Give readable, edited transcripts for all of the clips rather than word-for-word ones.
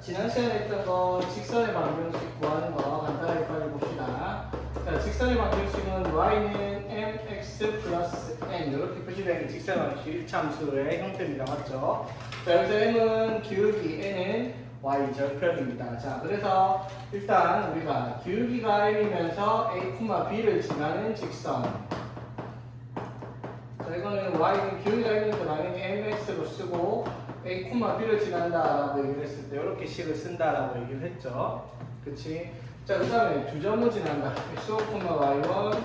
지난 시간에 했던 거 직선의 방정식 구하는 거 간단하게 빨리 봅시다. 자, 직선의 방정식은 y는 mx 플러스 n 이렇게 표시되는 직선의 방정식 1차함수의 형태입니다. 맞죠? 자, 여기서 m은 기울기, n은 y 절편입니다. 자, 그래서 일단 우리가 기울기가 m이면서 a, b를 지나는 직선. 자, 이거는 y는 기울기가 m이니까 당연히 mx로 쓰고 a, b를 지난다라고 얘기를 했을 때 이렇게 식을 쓴다라고 얘기를 했죠. 그치? 자, 그 다음에 두 점을 지난다. x5, y1,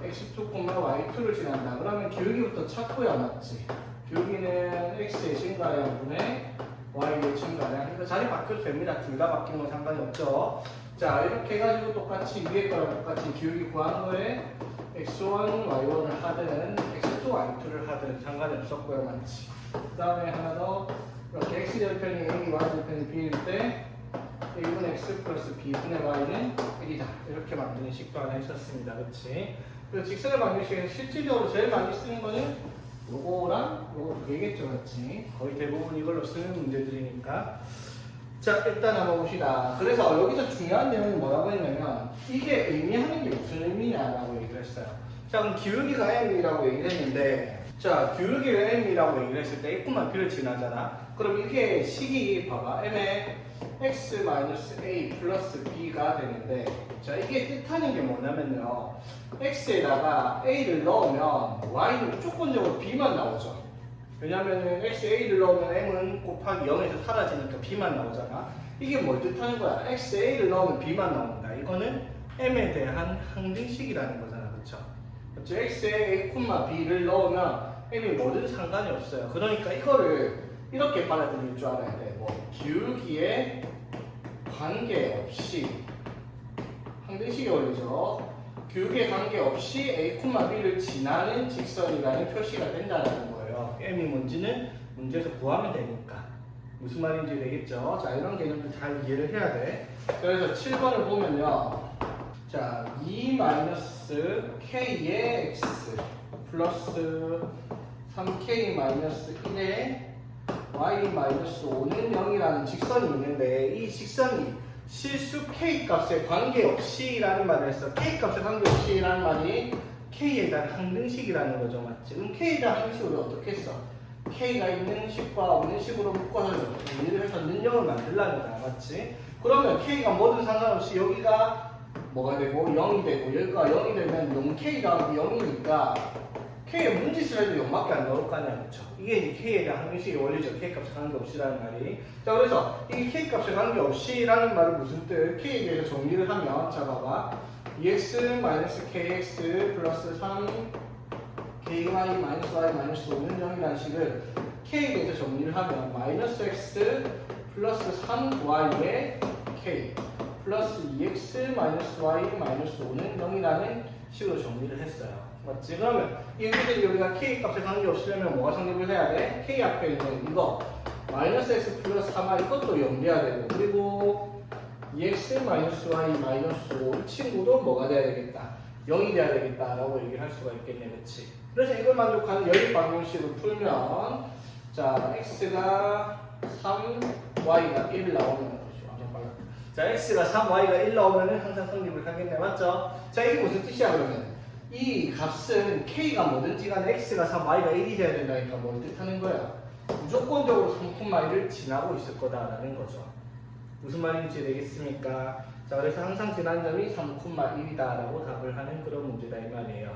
x2, y2를 지난다. 그러면 기울기부터 찾고야 맞지? 기울기는 x의 증가량분의 y의 증가량. 그러니까 자리 바뀌어도 됩니다. 둘 다 바뀌는 건 상관이 없죠. 자, 이렇게 해가지고 똑같이 위에 거랑 똑같이 기울기 구하는 거에 x1, y1을 하든 x2, y2를 하든 상관이 없었고요. 맞지? 그 다음에 하나 더 이렇게 x절편이 a, y절편이 b일 때 a분의 x 플러스 b분의 y는 1이다 이렇게 만드는 식도 하나 있었습니다. 그렇지? 그래서 직선의 방정식은 실질적으로 제일 많이 쓰는 거는 요거랑 요거 두 개겠죠. 그렇지? 거의 대부분 이걸로 쓰는 문제들이니까. 자, 일단 한번 봅시다. 그래서 여기서 중요한 내용이 뭐라고 했냐면 이게 의미하는 게 무슨 의미냐라고 얘기를 했어요. 자, 그럼 기울기가 m이라고 얘기를 했는데 자, 기울기를 m이라고 얘기를 했을 때 a, b를 지나잖아. 그럼 이게 식이 봐봐. m의 x-a 플러스 b가 되는데 자, 이게 뜻하는 게 뭐냐면요. x에다가 a를 넣으면 y는 무조건적으로 b만 나오죠. 왜냐면은 xa를 넣으면 m은 곱하기 0에서 사라지니까 b만 나오잖아. 이게 뭘 뜻하는 거야? xa를 넣으면 b만 나온다. 이거는 m에 대한 항등식이라는 거잖아. 그쵸? x에 a, b를 넣으면 m이 뭐든 상관이 없어요. 그러니까 이거를 이렇게 받아들일 줄 알아야 돼. 뭐 기울기에 관계없이 항등식이 원리죠. 기울기에 관계없이 a, b를 지나는 직선이라는 표시가 된다는 거예요. m이 뭔지는 문제에서 구하면 되니까. 무슨 말인지 되겠죠? 자, 이런 개념도 잘 이해를 해야 돼. 그래서 7번을 보면요. 자, 2-k의 x 플러스 3k-1의 y-5는 0이라는 직선이 있는데 이 직선이 실수 k 값에 관계없이 라는 말을 했어. k 값에 관계없이 라는 말이 k에 대한 항등식이라는 거죠. 맞지? 그럼 k에 대한 항등식을 어떻게 했어? k가 있는 식과 없는 식으로 묶어서 얘를 해서 는형을 만들라는 거야. 맞지? 그러면 k가 뭐든 상관없이 여기가 뭐가 되고 0이 되고 여기가 0이 되면 0k 더하기 0이니까 k의 문짓을 해도 0밖에 안 나올 거 아니야. 그쵸? 이게 이제 k에 대한 항등식의 원리죠. k값에 관계없이라는 말이. 자, 그래서 이 k값에 관계없이라는 말은 무슨 뜻? k에 대해서 정리를 하면 자, 봐봐. 2x-kx 플러스 3ky-y-5는 0이라는 식을 k에 대해서 정리를 하면 마이너스 x 플러스 3y의 k 플러스 2x-y-5는 0이라는 식으로 정리를 했어요. 맞지? 그러면 이 문제들이 우리가 k 값에 관계없으려면 뭐가 성립을 해야 돼? k 앞에 있는 이거 마이너스 x 플러스 3y 이것도 0 돼야 되고 그리고 2x-y-5 이 친구도 뭐가 돼야 되겠다? 0이 돼야 되겠다 라고 얘기를 할 수가 있겠네. 그치? 그래서 이걸 만족하는 연립 방정식을 풀면 자, x가 3, y가 1 나오면 자, x가 3, y가 1 나오면 항상 성립을 하겠네. 맞죠? 자, 이게 무슨 뜻이야 그러면? 이 값은 k가 뭐든지 간에 x가 3, y가 1이 돼야 된다니까 뭘 뜻하는 거야? 무조건적으로 3,1을 지나고 있을 거다라는 거죠. 무슨 말인지 되겠습니까? 자, 그래서 항상 지난 점이 3,1이다라고 답을 하는 그런 문제다 이 말이에요.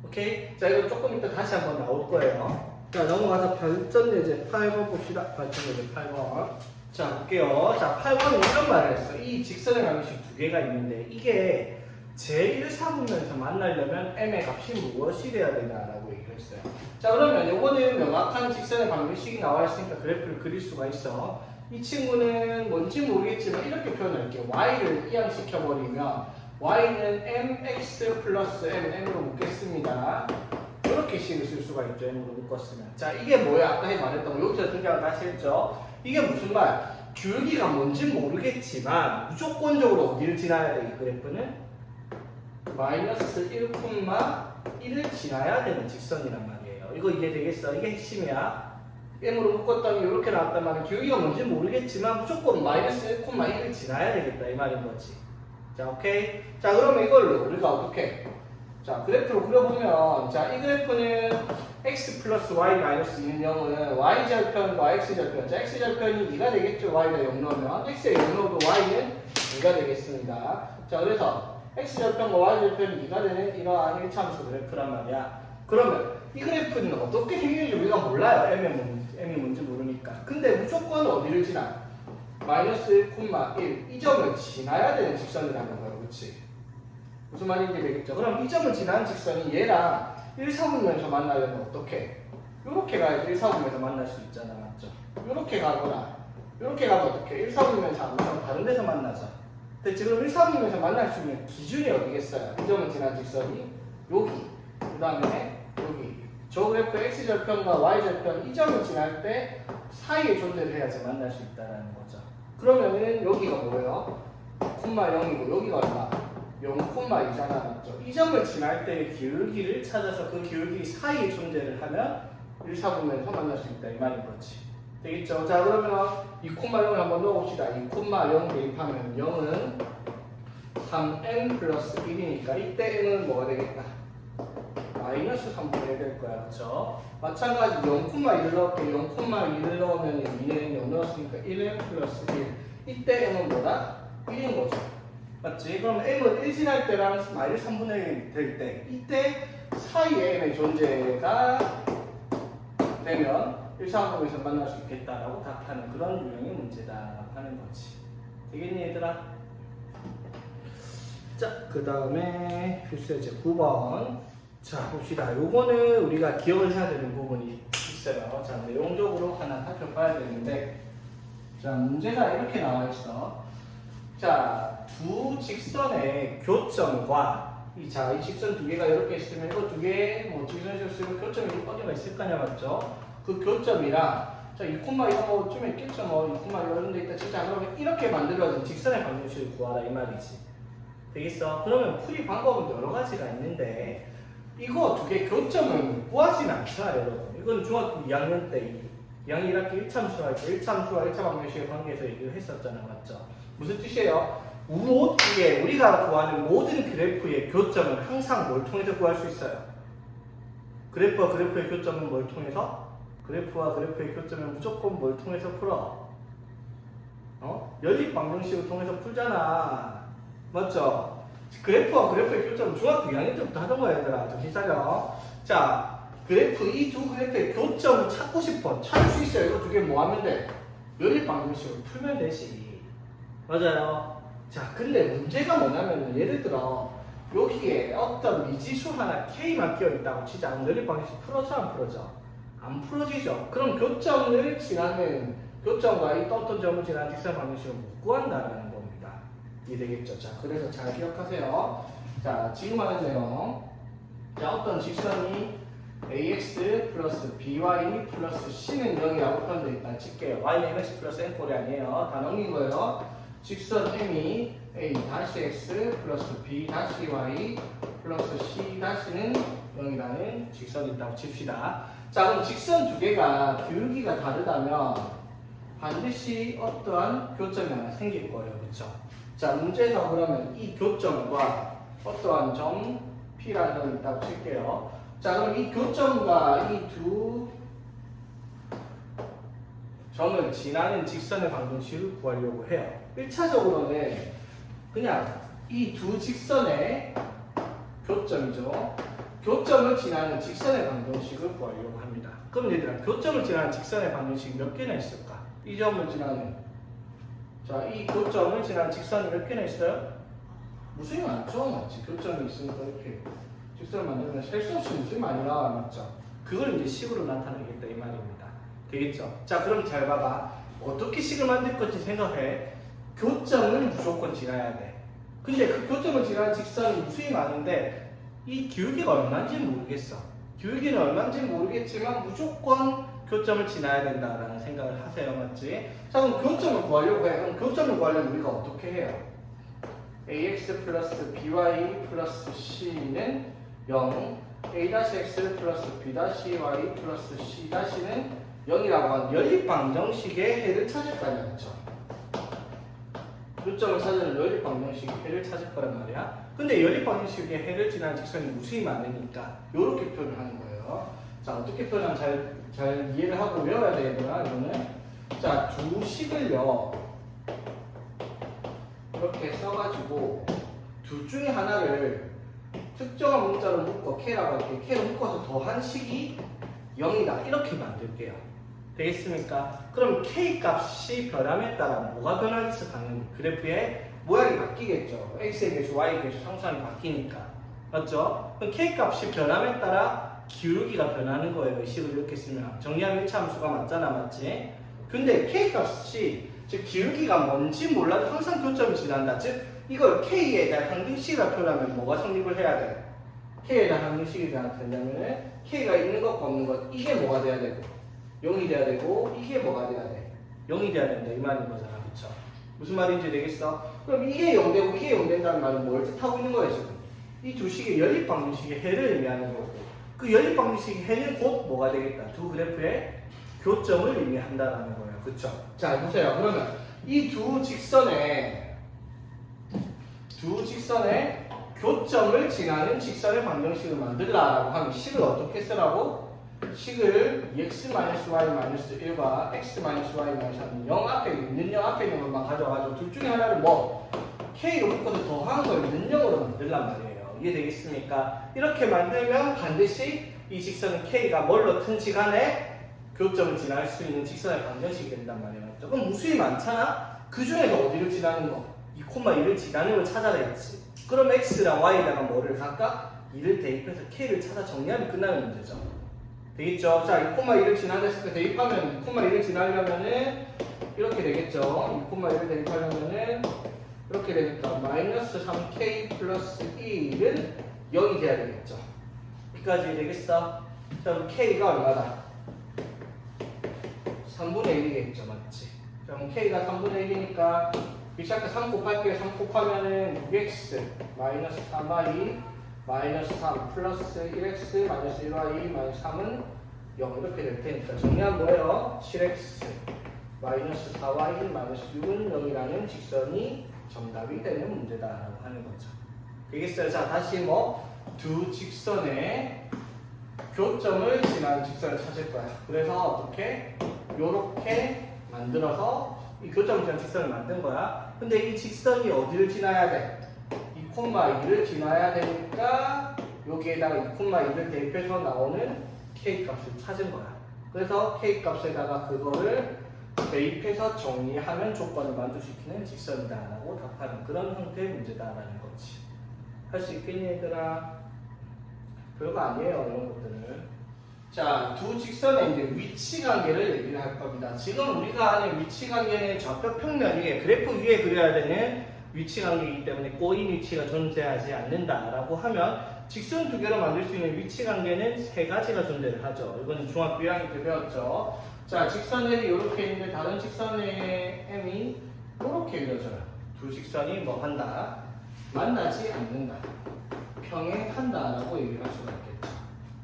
오케이? 자, 이거 조금 이따 다시 한번 나올 거예요. 자, 넘어가서 발전 예제 8번 봅시다. 발전 예제 8번. 자, 볼게요. 자, 8번은 이런 말을 했어. 이 직선의 방정식 두 개가 있는데 이게 제1사분면에서 만나려면 m의 값이 무엇이 돼야 되나라고 얘기를 했어요. 자, 그러면 요거는 명확한 직선의 방정식이 나와 있으니까 그래프를 그릴 수가 있어. 이 친구는 뭔지 모르겠지만 이렇게 표현할게요. y를 이항시켜버리면 y는 mx 플러스 m으로 묶겠습니다. 이렇게 식을 쓸 수가 있죠. m으로 묶었으면. 자, 이게 뭐야? 아까 말했던 거 여기서 등장을 다시 했죠. 이게 무슨 말? 기울기가 뭔지 모르겠지만 무조건적으로 어디를 지나야 돼? 이 그래프는 마이너스 1,1을 지나야 되는 직선이란 말이에요. 이거 이해되겠어? 이게 핵심이야. m으로 묶었더니 이렇게 나왔단 말이야. 기울기가 뭔지 모르겠지만 무조건 마이너스 1,1을 지나야 되겠다 이 말인 거지. 자, 오케이. 자, 그러면 이걸로 우리가 어떻게? 자, 그래프로 그려보면, 자, 이 그래프는 x 플러스 y 마이너스 2는 0은 y 절편과 x 절편. 자, x 절편이 2가 되겠죠. y가 0 넣으면. x에 0 넣어도 y는 2가 되겠습니다. 자, 그래서 x 절편과 y 절편이 2가 되는 이러한 1참수 그래프란 말이야. 그러면 이 그래프는 어떻게 생기는지 우리가 몰라요. m이 뭔지 모르니까. 근데 무조건 어디를 지나? 마이너스 1,1 이 점을 지나야 되는 직선이라는 거예요. 그렇지? 무슨 말인지 되겠죠? 그럼 이 점을 지나는 직선이 얘랑 1사분면에서 만나려면 어떻게? 요렇게 가야지 1사분면에서 만날 수 있잖아. 맞죠? 요렇게 가거나 요렇게 가면 어떻게? 1사분면에서 안 만나면 다른 데서 만나자. 근데 지금 1사분면에서 만날 수 있는 기준이 어디겠어요? 이 점을 지나는 직선이 여기, 그 다음에 여기. 저 그래프 x절편과 y절편 이 점을 지날 때 사이에 존재를 해야지 만날 수 있다는 거죠. 그러면은 여기가 뭐예요? 0,0이고 여기가 얼마? 0,2잖아. 맞죠? 이 점을 지날 때의 기울기를 찾아서 그 기울기 사이에 존재를 하면 1사분면에서 만날 수 있다 이 말인 거지. 되겠죠? 자, 그러면 2,0을 한번 넣어봅시다. 2,0 대입하면 0은 3n 플러스 1이니까 이때 n은 뭐가 되겠다? 마이너스 3분의 1 될 거야. 그쵸? 마찬가지 0,1을 넣을게. 0,1을 넣으면 2는 0 넣었으니까 1n 플러스 1. 이때 n은 뭐다? 1인 거죠. 맞지? 그럼 n은 1 지날 때랑 마이너스 3분의 1 될 때 이때 사이에 n의 존재가 되면 1사분면에서 만날 수 있겠다라고 답하는 그런 유형의 문제다라고 하는 거지. 되겠니 얘들아? 자, 그 다음에 필수예제 9번. 자, 봅시다. 요거는 우리가 기억을 해야 되는 부분이 있어요. 자, 내용적으로 하나 살펴봐야 되는데, 자, 문제가 이렇게 나와 있어. 자, 두 직선의 교점과 이 직선 두 개가 이렇게 있으면 이거 두 개의 직선이 있으면 교점이 어디가 있을까냐 맞죠? 그 교점이랑 자, 2, 이런 거 좀 있겠죠. 2, 이런 데 있다 진짜. 그러면 이렇게 만들어진 직선의 방정식을 구하라 이 말이지. 되겠어? 그러면 풀이 방법은 여러 가지가 있는데 이거 두 개 교점은 구하진 않잖아 여러분. 이건 중학교 2학년 때 2학년 1학기 1참수와 할 때 1참수와 1차 방정식의 관계에서 얘기를 했었잖아. 맞죠? 무슨 뜻이에요? 우리가 구하는 모든 그래프의 교점은 항상 뭘 통해서 구할 수 있어요? 그래프와 그래프의 교점은 뭘 통해서? 그래프와 그래프의 교점은 무조건 뭘 통해서 풀어? 연립 방정식을 통해서 풀잖아. 맞죠? 그래프와 그래프의 교점은 중학교 2학년 때부터 하던 거야 얘들아. 정신 차려. 자, 이 두 그래프의 교점을 찾고 싶어. 찾을 수 있어요. 이거 두 개 뭐 하면 돼? 연립 방정식을 풀면 되지. 맞아요. 자, 근데 문제가 뭐냐면 예를 들어 여기에 어떤 미지수 하나 K만 끼어있다고 치자. 연립 방정식 풀어져 안 풀어져? 안 풀어지죠. 그럼 교점을 지나는 교점과 이 어떤 점을 지나는 직선 방정식을 못 구한다는 겁니다. 이해되겠죠? 자, 그래서 잘 기억하세요. 자, 지금 하는 내용. 자, 어떤 직선이 ax 플러스 by 플러스 c는 0이라고 표현되어 있다 칠게요. y는 mx 플러스 n꼴이 아니에요. 다 넘긴 거예요. 직선 m이 a-x 플러스 b-y 플러스 c-는 0이라는 직선이 있다고 칩시다. 자, 그럼 직선 두 개가 기울기가 다르다면 반드시 어떠한 교점이 하나 생길 거예요. 그렇죠? 자, 문제에서 그러면 이 교점과 어떠한 점 P라는 점이 있다고 칠게요. 자, 그럼 이 교점과 이 두 점을 지나는 직선의 방정식을 구하려고 해요. 1차적으로는 그냥 이 두 직선의 교점이죠. 교점을 지나는 직선의 방정식을 구하려고 합니다. 그럼 얘들아, 교점을 지나는 직선의 방정식이 몇 개나 있을까? 이 점을 지나는, 자, 이 교점을 지나는 직선이 몇 개나 있어요? 무수히 많죠? 맞지? 교점이 있으니까 이렇게 직선을 만들면 셀 수 없이 무수히 많이 나와. 맞죠? 그걸 이제 식으로 나타내겠다 이 말입니다. 되겠죠? 자, 그럼 잘 봐봐. 어떻게 식을 만들 건지 생각해. 교점은 무조건 지나야 돼. 근데 그 교점을 지나는 직선이 무수히 많은데 이 기울기가 얼마인지 모르겠어. 기울기는 얼마인지 모르겠지만 무조건 교점을 지나야 된다라는 생각을 하세요. 맞지? 자, 그럼 교점을 구하려고 해. 그럼 교점을 구하려면 우리가 어떻게 해요? ax 플러스 by 플러스 c는 0, a-x 플러스 b-y 플러스 c-는 0이라고 하는 연립방정식의 해를 찾을 거 아니야, 그쵸? 교점을 찾으는 연립방정식의 해를 찾을 거란 말이야. 근데 연립방정식의 해를 지나는 직선이 무수히 많으니까 이렇게 표현을 하는 거예요. 자, 어떻게 표현하면 잘 이해를 하고 외워야 되겠구나, 이거는. 자, 두 식을요, 이렇게 써가지고 둘 중에 하나를 특정한 문자로 묶어 K라고 할게요. K로 묶어서 더한 식이 0이다. 이렇게 만들게요. 되겠습니까? 그럼 K 값이 변함에 따라 뭐가 변하겠어? 당연히 그래프의 모양이 바뀌겠죠. X의 개수, Y의 개수, 상수항이 바뀌니까. 맞죠? 그럼 K 값이 변함에 따라 기울기가 변하는 거예요. 이 식을 이렇게 쓰면. 정리하면 1차 함수가 맞잖아, 맞지? 근데 K 값이, 즉 기울기가 뭔지 몰라도 항상 교점이 지난다. 즉 이걸 K에 대한 항등식이라 표현하면 뭐가 성립을 해야 돼? K에 대한 항등식이 되려면 K가 있는 것과 없는 것, 이게 뭐가 돼야 되고 0이 돼야 되고 이게 뭐가 돼야 돼? 0이 돼야 된다, 이 말인 거잖아, 그쵸? 무슨 말인지 되겠어? 그럼 이게 0 되고 이게 0 된다는 말은 뭘 뜻하고 있는 거예요, 지금? 이 두 식의 연립방정식의 해를 의미하는 거고, 그 연립방정식의 해는 곧 뭐가 되겠다? 두 그래프의 교점을 의미한다라는 거예요, 그쵸? 자, 보세요. 그러면 이 두 직선의 교점을 지나는 직선의 방정식을 만들라라고 하면 식을 어떻게 쓰라고? 식을 x-y-1과 x-y-3 0 앞에 있는 0 앞에 있는 것만 가져와가지고 둘 중에 하나를 뭐 k로 묶어서 더한 걸 있는 0으로 만들란 말이에요. 이해되겠습니까? 이렇게 만들면 반드시 이 직선은 k가 뭘로 튼지 간에 교점을 지날 수 있는 직선의 방정식이 된단 말이에요. 그럼 무수히 많잖아? 그 중에서 어디를 지나는 거? 2,1을 지나는 걸 찾아라 했지. 그럼 x랑 y에다가 뭐를 각각 2를 대입해서 k를 찾아 정리하면 끝나는 문제죠. 되겠죠? 자, 2,1을 지나했을 때 대입하면 2,1을 지나려면은 이렇게 되겠죠? 2,1을 대입하려면은 이렇게 되니까 마이너스 3k 플러스 1은 0이 돼야 되겠죠? 여기까지 되겠어? 자, 그럼 k가 얼마다? 3분의 1이겠죠, 맞지? 그럼 k가 3분의 1이니까 밑에 3 곱할게요. 3 곱하면은 6x 마이너스 3y 마이너스 3 플러스 1x 마이너스 1y 마이너스 3은 0 이렇게 될 테니까 정리하면 뭐예요? 7x 마이너스 4y 마이너스 6은 0이라는 직선이 정답이 되는 문제다라고 하는 거죠. 되겠어요? 자, 다시 두 직선의 교점을 지나는 직선을 찾을 거야. 그래서 어떻게? 요렇게 만들어서 이 교점을 지나는 직선을 만든 거야. 근데 이 직선이 어디를 지나야 돼? 2,2를 지나야 되니까 여기에다가 2,2를 대입해서 나오는 K값을 찾은 거야. 그래서 K값에다가 그거를 대입해서 정리하면 조건을 만족시키는 직선이다 라고 답하는 그런 형태의 문제다라는 거지. 할 수 있겠니 얘들아? 별거 아니에요, 이런 것들은. 자, 두 직선의 이제 위치 관계를 얘기를 할 겁니다. 지금 우리가 아는 위치 관계는 좌표 평면이 그래프 위에 그려야 되는 위치 관계이기 때문에 꼬인 위치가 존재하지 않는다라고 하면 직선 두 개로 만들 수 있는 위치 관계는 세 가지가 존재를 하죠. 이건 중학교 1학년 때 배웠죠. 자, 직선 L이 이렇게 있는데 다른 직선의 M이 이렇게 그려져요. 두 직선이 뭐 한다? 만나지 않는다. 평행한다라고 얘기를 할 수가 있겠죠.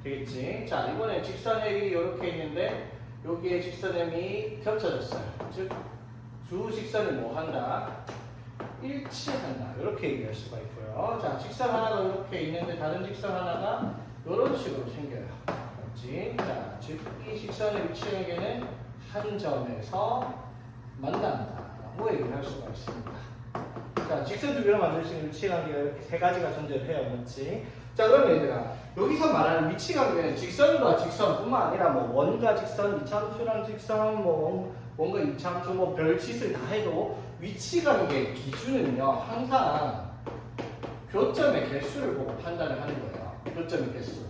되겠지? 자, 이번에 직선 L이 이렇게 있는데 여기에 직선 M이 겹쳐졌어요. 즉, 두 직선이 뭐 한다? 일치한다. 이렇게 얘기할 수가 있고요. 자, 직선 하나가 이렇게 있는데 다른 직선 하나가 이런 식으로 생겨요. 맞지? 자, 즉, 이 직선의 위치관계는 한 점에서 만난다라고 얘기를 할 수가 있습니다. 자, 직선 두 개로 만들 수 있는 위치관계가 이렇게 세 가지가 존재를 해요. 맞지? 자, 그럼 얘들아, 여기서 말하는 위치관계는 직선과 직선뿐만 아니라 원과 직선, 이차함수랑 직선, 원과 이차함수, 별짓을 다 해도 위치관계의 기준은요, 항상 교점의 개수를 보고 판단을 하는 거예요. 교점의 개수.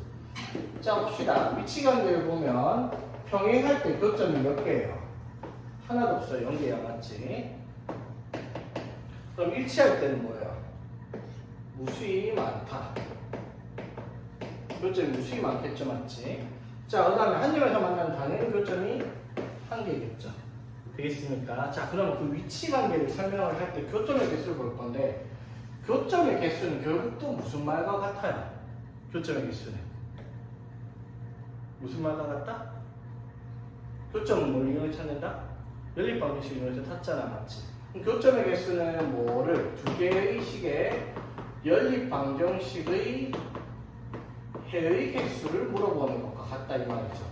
자, 봅시다. 위치관계를 보면 평행할 때 교점이 몇 개예요? 하나도 없어요. 0개야, 맞지? 그럼 일치할 때는 뭐예요? 무수히 많다. 교점이 무수히 많겠죠, 맞지? 자, 그 다음에 한 점에서 만나는 당연히 교점이 한 개겠죠. 되겠습니까? 자, 그럼 그 위치 관계를 설명을 할 때 교점의 개수를 볼 건데, 교점의 개수는 결국 또 무슨 말과 같아요? 교점의 개수는 무슨 말과 같다? 교점은 뭘 이용해 찾는다? 연립방정식을 이용해서 찾잖아, 맞지? 그럼 교점의 개수는 뭐를 두 개의 식의 연립방정식의 해의 개수를 물어보는 것과 같다 이 말이죠.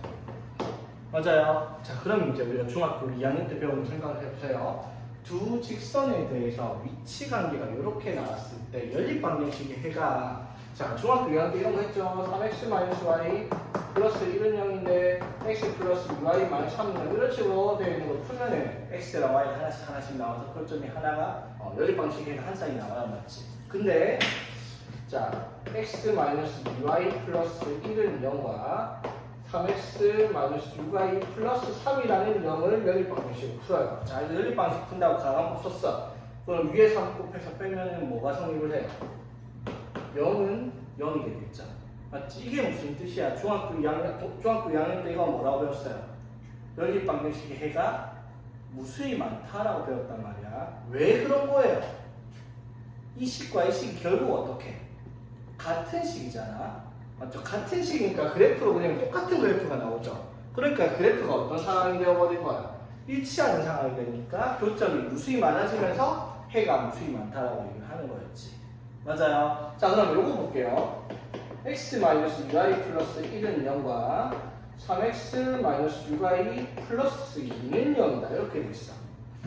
맞아요. 자, 그럼 이제 우리가 중학교 2학년 때 배운 생각을 해보세요. 두 직선에 대해서 위치 관계가 이렇게 나왔을 때 연립방정식의 해가 자, 중학교 2학년 때 이런 거 했죠. 3x-y 플러스 1은 0인데 x 플러스 y 마이너스 3은 이런 식으로 되어 있는 걸 풀면은 x랑 y가 하나씩 나와서 교점이 하나가 연립방정식의 해가 한 쌍이 나와야 맞지. 근데 자, x-2y 플러스 1은 0과 3x-6y 플러스 3이라는 0을 연립방정식으로 풀어요. 자, 연립방정식 푼다고 가감 없었어. 그럼 위에 3 곱해서 빼면 뭐가 성립을 해요? 0은 0이 되겠죠. 맞지? 이게 무슨 뜻이야? 중학교 2학년 때 이거 뭐라고 배웠어요? 연립방정식의 해가 무수히 많다라고 배웠단 말이야. 왜 그런 거예요? 이 식과 이 식이 결국 어떻게? 같은 식이잖아. 맞죠? 같은 식이니까 그래프로 그냥 똑같은 그래프가 나오죠. 그러니까 그래프가 어떤 상황이 되어버린 거야? 일치하는 상황이 되니까 교점이 무수히 많아지면서 해가 무수히 많다라고 얘기를 하는 거였지. 맞아요. 자, 그럼 요거 볼게요. x-2y 플러스 1은 0과 3x-6y 플러스 2는 0이다. 이렇게 돼 있어.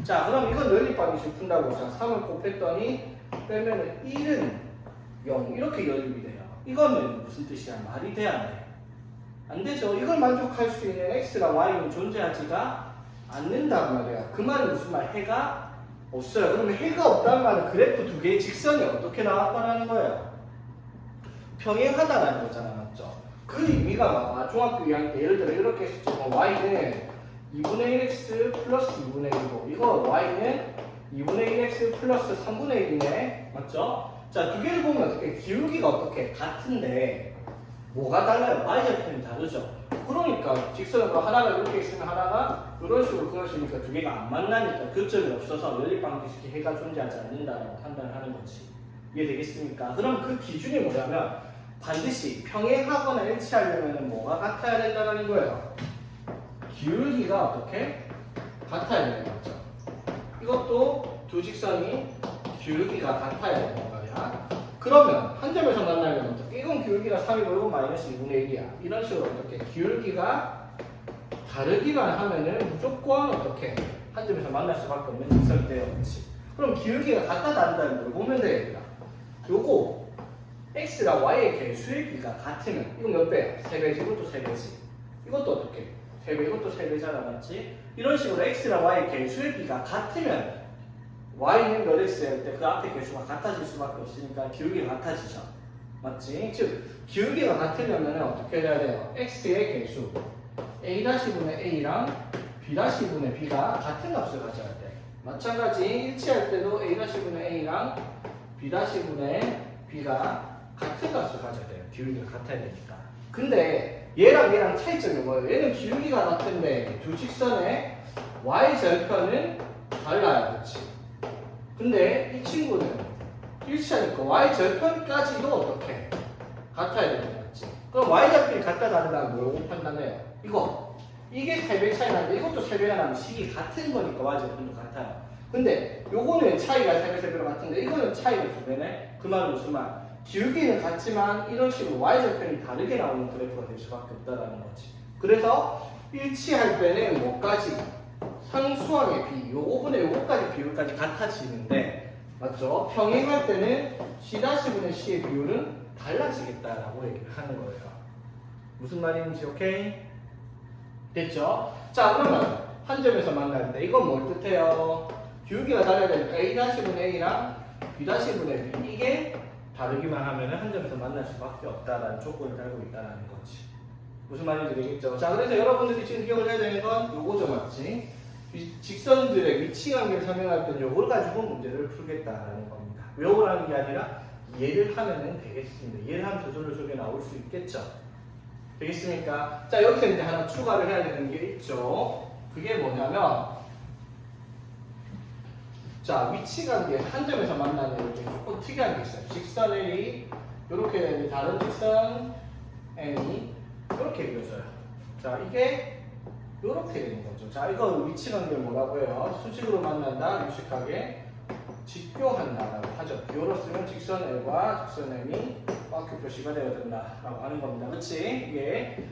자, 그럼 이건 연립방정식 푼다고. 자, 3을 곱했더니 빼면은 1은 0 이렇게 연립이 돼요. 이거는 무슨 뜻이야? 말이 돼, 안 돼? 안 되죠. 이걸 만족할 수 있는 x랑 y는 존재하지가 않는단 말이야. 그 말은 무슨 말? 해가 없어요. 그러면 해가 없다는 말은 그래프 두 개의 직선이 어떻게 나왔다는 거예요? 평행하다라는 거잖아, 맞죠? 그 의미가 막 중학교 2학년 때 예를 들어 이렇게 했었죠. y는 2분의 1x 플러스 2분의 1이고 이거 y는 2분의 1x 플러스 3분의 1이네, 맞죠? 자, 두 개를 보면 어떻게 기울기가 어떻게 같은데 뭐가 달라요? y절편이 다르죠. 그러니까 직선으로 하나가 이렇게 있으면 하나가 이런 식으로 그려지니까 두 개가 안 만나니까 교점이 없어서 연립방정식의 해가 존재하지 않는다라고 판단을 하는 거지. 이해되겠습니까? 그럼 그 기준이 뭐냐면 반드시 평행하거나 일치하려면 뭐가 같아야 된다는 거예요. 기울기가 어떻게? 같아야 되는 거죠. 이것도 두 직선이 기울기가 같아야 되는 말이야. 그러면 한 점에서 만나면 어떻게? 이건 기울기가 3이고 이건 마이너스 2분의 1이야. 이런 식으로 어떻게? 기울기가 다르기만 하면은 무조건 어떻게? 한 점에서 만날 수밖에 없는 직선이 되어 있지. 그럼 기울기가 같다 다르다는 걸 보면 돼, 얘들아. 요거 x랑 y의 개수의 비가 같으면 이건 몇 배야? 3배지, 이것도 3배지. 이것도 어떻게? 3배, 이것도 3배잖아, 맞지? 이런 식으로 x랑 y의 개수의 비가 같으면 y는 몇 x 할 때 그 앞에 개수가 같아질 수밖에 없으니까 기울기가 같아지죠. 맞지? 즉 기울기가 같으려면 어떻게 해야 돼요? x의 개수 a-분의 a랑 b-분의 b가 같은 값을 가져야 돼. 마찬가지 일치할 때도 a-분의 a랑 b-분의 b가 같은 값을 가져야 돼요. 기울기가 같아야 되니까. 근데 얘랑 차이점이 뭐예요? 얘는 기울기가 같은데 두 직선의 y절편은 달라요. 그렇지? 근데 이 친구는 일치하니까 y절편까지도 어떻게? 같아야 되는 거지. 그럼 y절편이 같다 다르다는 뭘 판단해요? 이게 3배 차이 나는데 이것도 3배가 나면 식이 같은 거니까 y절편도 같아요. 근데 요거는 차이가 3배 같은데 이거는 차이가 2배네? 그 말은 무슨 말? 기울기는 같지만 이런 식으로 y절편이 다르게 나오는 그래프가 될 수밖에 없다라는 거지. 그래서 일치할 때는 뭐까지? 상수항의 비, 요 5분의 요거까지 비율까지 같아지는데, 맞죠? 평행할 때는 C-분의 C의 비율은 달라지겠다라고 얘기를 하는 거예요. 무슨 말인지 오케이? 됐죠? 자, 그러면 한 점에서 만날 때 이건 뭘 뜻해요? 기울기가 달라야 되니까 A-분의 A랑 B-분의 B 이게 다르기만 하면 한 점에서 만날 수밖에 없다라는 조건을 달고 있다는 거지. 무슨 말인지 되겠죠? 자, 그래서 여러분들이 지금 기억을 해야 되는 건 요거죠, 맞지? 직선들의 위치 관계를 설명할 때는 요걸 가지고 문제를 풀겠다라는 겁니다. 외우라는 게 아니라 이해를 하면 되겠습니다. 이해를 하면 저절로 저게 나올 수 있겠죠? 되겠습니까? 자, 여기서 이제 하나 추가를 해야 되는 게 있죠. 그게 뭐냐면, 자, 위치 관계 한 점에서 만나는 이렇게 조금 특이한 게 있어요. 직선 A, 이렇게 다른 직선 N이 이렇게 그려져요. 자, 이게 이렇게 되는 거죠. 자, 이거 위치 관계 뭐라고 해요? 수직으로 만난다, 유식하게 직교한다라고 하죠. 비호로 쓰면 직선 L과 직선 M이 꽉큐 표시가 되어야 된다라고 하는 겁니다. 그렇지? 이게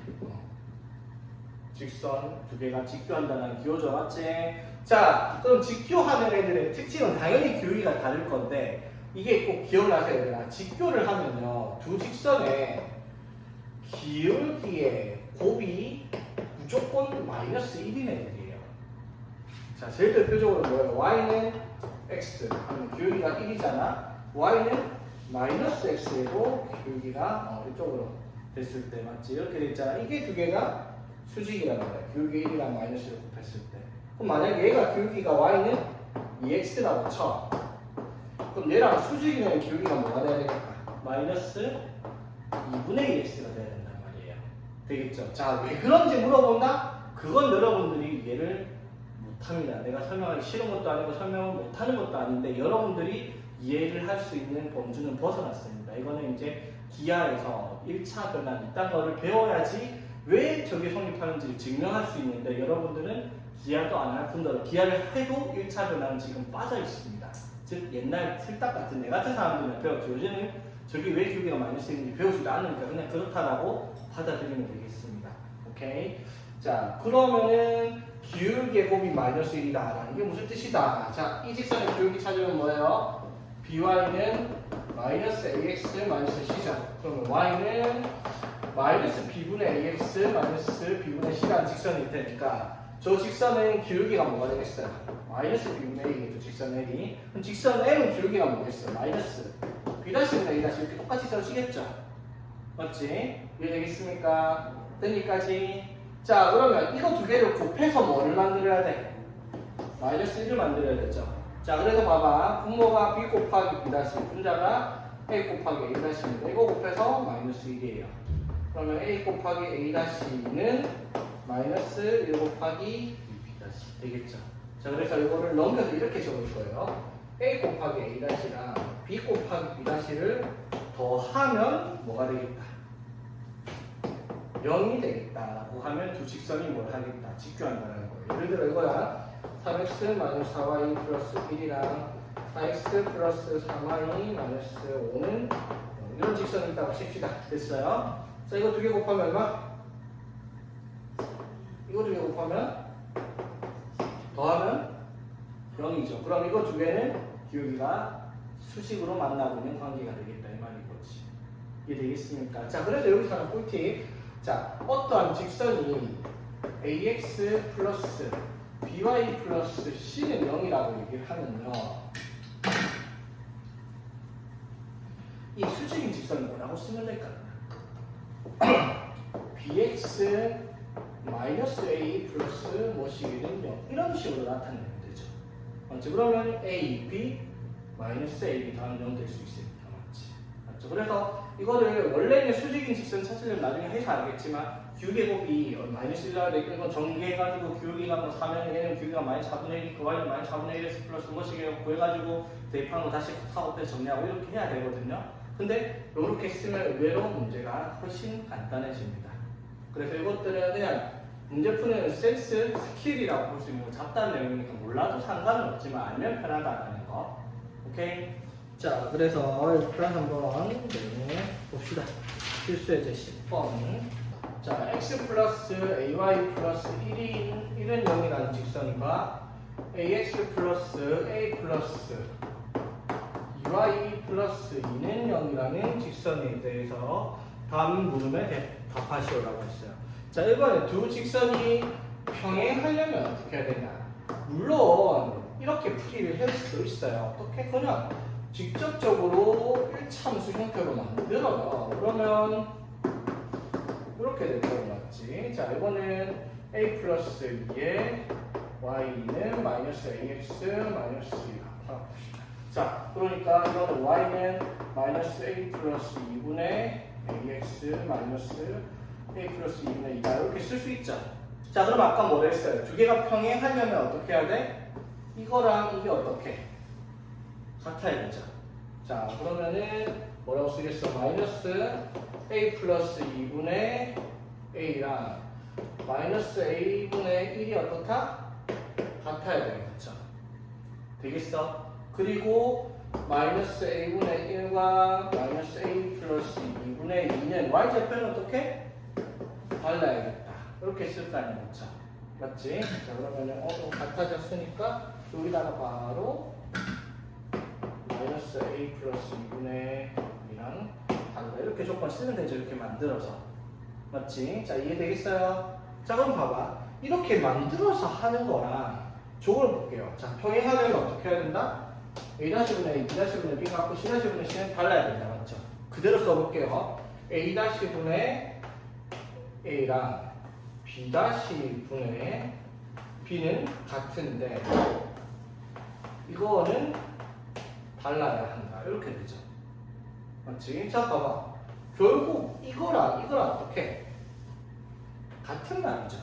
직선 두 개가 직교한다는 기호죠, 맞지? 자, 그럼 직교하는 애들의 특징은 당연히 기울기가 다를 건데 이게 꼭 기억나셔야 되나? 직교를 하면요, 두 직선의 기울기의 곱이 무조건 마이너스 1인 애들이에요. 자, 제일 대표적으로 뭐예요? y는 x 하면 기울기가 1이잖아. y는 마이너스 x에도 기울기가 이쪽으로 됐을 때 맞지? 이렇게 됐잖아. 이게 두 개가 수직이란 말이야. 기울기 1이랑 마이너스를 곱했을 때. 그럼 만약에 얘가 기울기가 y는 2x라고 쳐. 그럼 얘랑 수직이면 기울기가 뭐가 돼야 되겠다? 마이너스 2분의 1x가 돼야 된단 말이에요. 되겠죠? 자, 왜 그런지 물어본다? 그건 여러분들이 이해를 못합니다. 내가 설명하기 싫은 것도 아니고 설명을 못하는 것도 아닌데 여러분들이 이해를 할 수 있는 범주는 벗어났습니다. 이거는 이제 기하에서 1차 변환 이딴 거를 배워야지 왜 저게 성립하는지를 증명할 수 있는데 여러분들은 기하도 안 할 뿐더러 기하를 해도 1차 변환은 지금 빠져 있습니다. 즉 옛날 틀딱 같은 내 같은 사람들은 배웠죠. 요즘은 저게 왜 기울기가 마이너스 있는지 배우지도 않으니까 그냥 그렇다라고 받아들이면 되겠습니다. 오케이? 자, 그러면은 기울기의 곱이 마이너스 1이다. 이게 무슨 뜻이다? 자, 이 직선의 기울기 찾으면 뭐예요? by는 마이너스 ax 마이너스 c죠. 그러면 y는 마이너스 b분의 ax 마이너스 b분의 c라는 직선일 테니까 저 직선의 기울기가 뭐가 되겠어요? 마이너스 b분의 a겠죠. 직선 L이. 그럼 직선 L은 기울기가 뭐겠어요? 마이너스 b'분의 a' 이렇게 똑같이 써지겠죠. 맞지? 이해되겠습니까? 여기까지. 자, 그러면 이거 두 개를 곱해서 뭐를 만들어야 돼? 마이너스 1을 만들어야 되죠. 자, 그래서 봐봐. 분모가 b 곱하기 b 다시, 분자가 a 곱하기 a 다시입니다. 이거 곱해서 마이너스 1이에요. 그러면 a 곱하기 a 다시는 마이너스 1 곱하기 b 다시 되겠죠. 자, 그래서 이거를 넘겨서 이렇게 적을 거예요. a 곱하기 a 다시랑 b 곱하기 b 다시를 더하면 뭐가 되겠다? 0이 되겠다라고 하면 두 직선이 뭘 하겠다? 직교한다는 거예요. 예를 들어 이거야. 3x 마이너스 4y 플러스 1이랑 4x 플러스 3y 마이너스 5는 이런 직선이 있다고 칩시다. 됐어요? 자, 이거 두 개 곱하면 얼마? 이거 두 개 곱하면 더하면 0이죠. 그럼 이거 두 개는 기울기가 수식으로 만나고 있는 관계가 되겠다 이 말인 거지. 이해 되겠습니까? 자, 그래서 여기서 하나 꿀팁. 자, 어떠한 직선이 ax 플러스 by 플러스 c는 0이라고 얘기를 하면요, 이 수직인 직선이 뭐라고 쓰면 될까요? bx 마이너스 a 플러스 뭐시기는 0 이런 식으로 나타내면 되죠. 맞죠? 그러면 a, b 마이너스 a 다음 0 될 수 있습니다. 맞죠? 그래서 이거를 원래는 수직인 직선 찾으려면 나중에 해서 알겠지만 기울기의 곱이 마이너스 1라 되고 이건 전개해가지고 기울기가 뭐 4면 얘는 기울기가 마이너스 4분의 1, y는 마이너스 4분의 1에서 플러스 뭐시기를 구해가지고 대입한 거 다시 곱해서 정리하고 이렇게 해야 되거든요. 근데 이렇게 쓰면 의외로 문제가 훨씬 간단해집니다. 그래서 이것들은 그냥 문제 푸는 센스, 스킬이라고 볼 수 있는 거 잡다한 내용이니까 몰라도 상관은 없지만 알면 편하다라는 거. 오케이? 자, 그래서 일단 한번 봅시다. 필수예제 10번. 자, x 플러스 ay 플러스 1은 0이라는 직선과 ax 플러스 a 플러스 2y 플러스 2는 0이라는 직선에 대해서 다음 물음에 답하시오라고 했어요. 자, 이번에 두 직선이 평행하려면 어떻게 해야 되냐? 물론 이렇게 풀이를 할 수도 있어요. 어떻게? 그냥 직접적으로 1참수 형태로 만들어요. 그러면 이렇게 될 거 맞지? 자, 이거는 a 플러스 2에 y는 마이너스 ax 마이너스 2가 봅시다. 자, 그러니까 이거는 y는 마이너스 a 플러스 2분의 ax 마이너스 a 플러스 2분의 2다 이렇게 쓸 수 있죠. 자, 그럼 아까 뭐라 했어요? 두 개가 평행하려면 어떻게 해야 돼? 이거랑 이게 어떻게? 같아야 되죠. 자, 그러면은 뭐라고 쓰겠어? 마이너스 a 플러스 2분의 a랑 마이너스 a분의 1이 어떻다? 같아야 되겠죠. 되겠어? 그리고 마이너스 a분의 1과 마이너스 a 플러스 2분의 2는 y좌표는 어떻게? 달라야겠다. 이렇게 쓸 거 아니겠죠? 맞지? 자, 그러면은 같아졌으니까 여기다가 바로 마이너스 a 플러스 2분의 2랑 달라. 이렇게 조건 쓰면 되죠. 이렇게 만들어서. 맞지? 자, 이해되겠어요? 자, 그럼 봐봐. 이렇게 만들어서 하는 거랑 저걸 볼게요. 자, 평행하려면 어떻게 해야 된다? a-분의 a, b-분의 b 갖고 c-분의 c는 달라야 된다. 맞죠? 그대로 써볼게요. a-분의 a랑 b-분의 b는 같은데 이거는 달라야 한다. 이렇게 되죠. 맞지? 자, 봐봐. 결국 이거랑 어떻게? 같은 말이죠.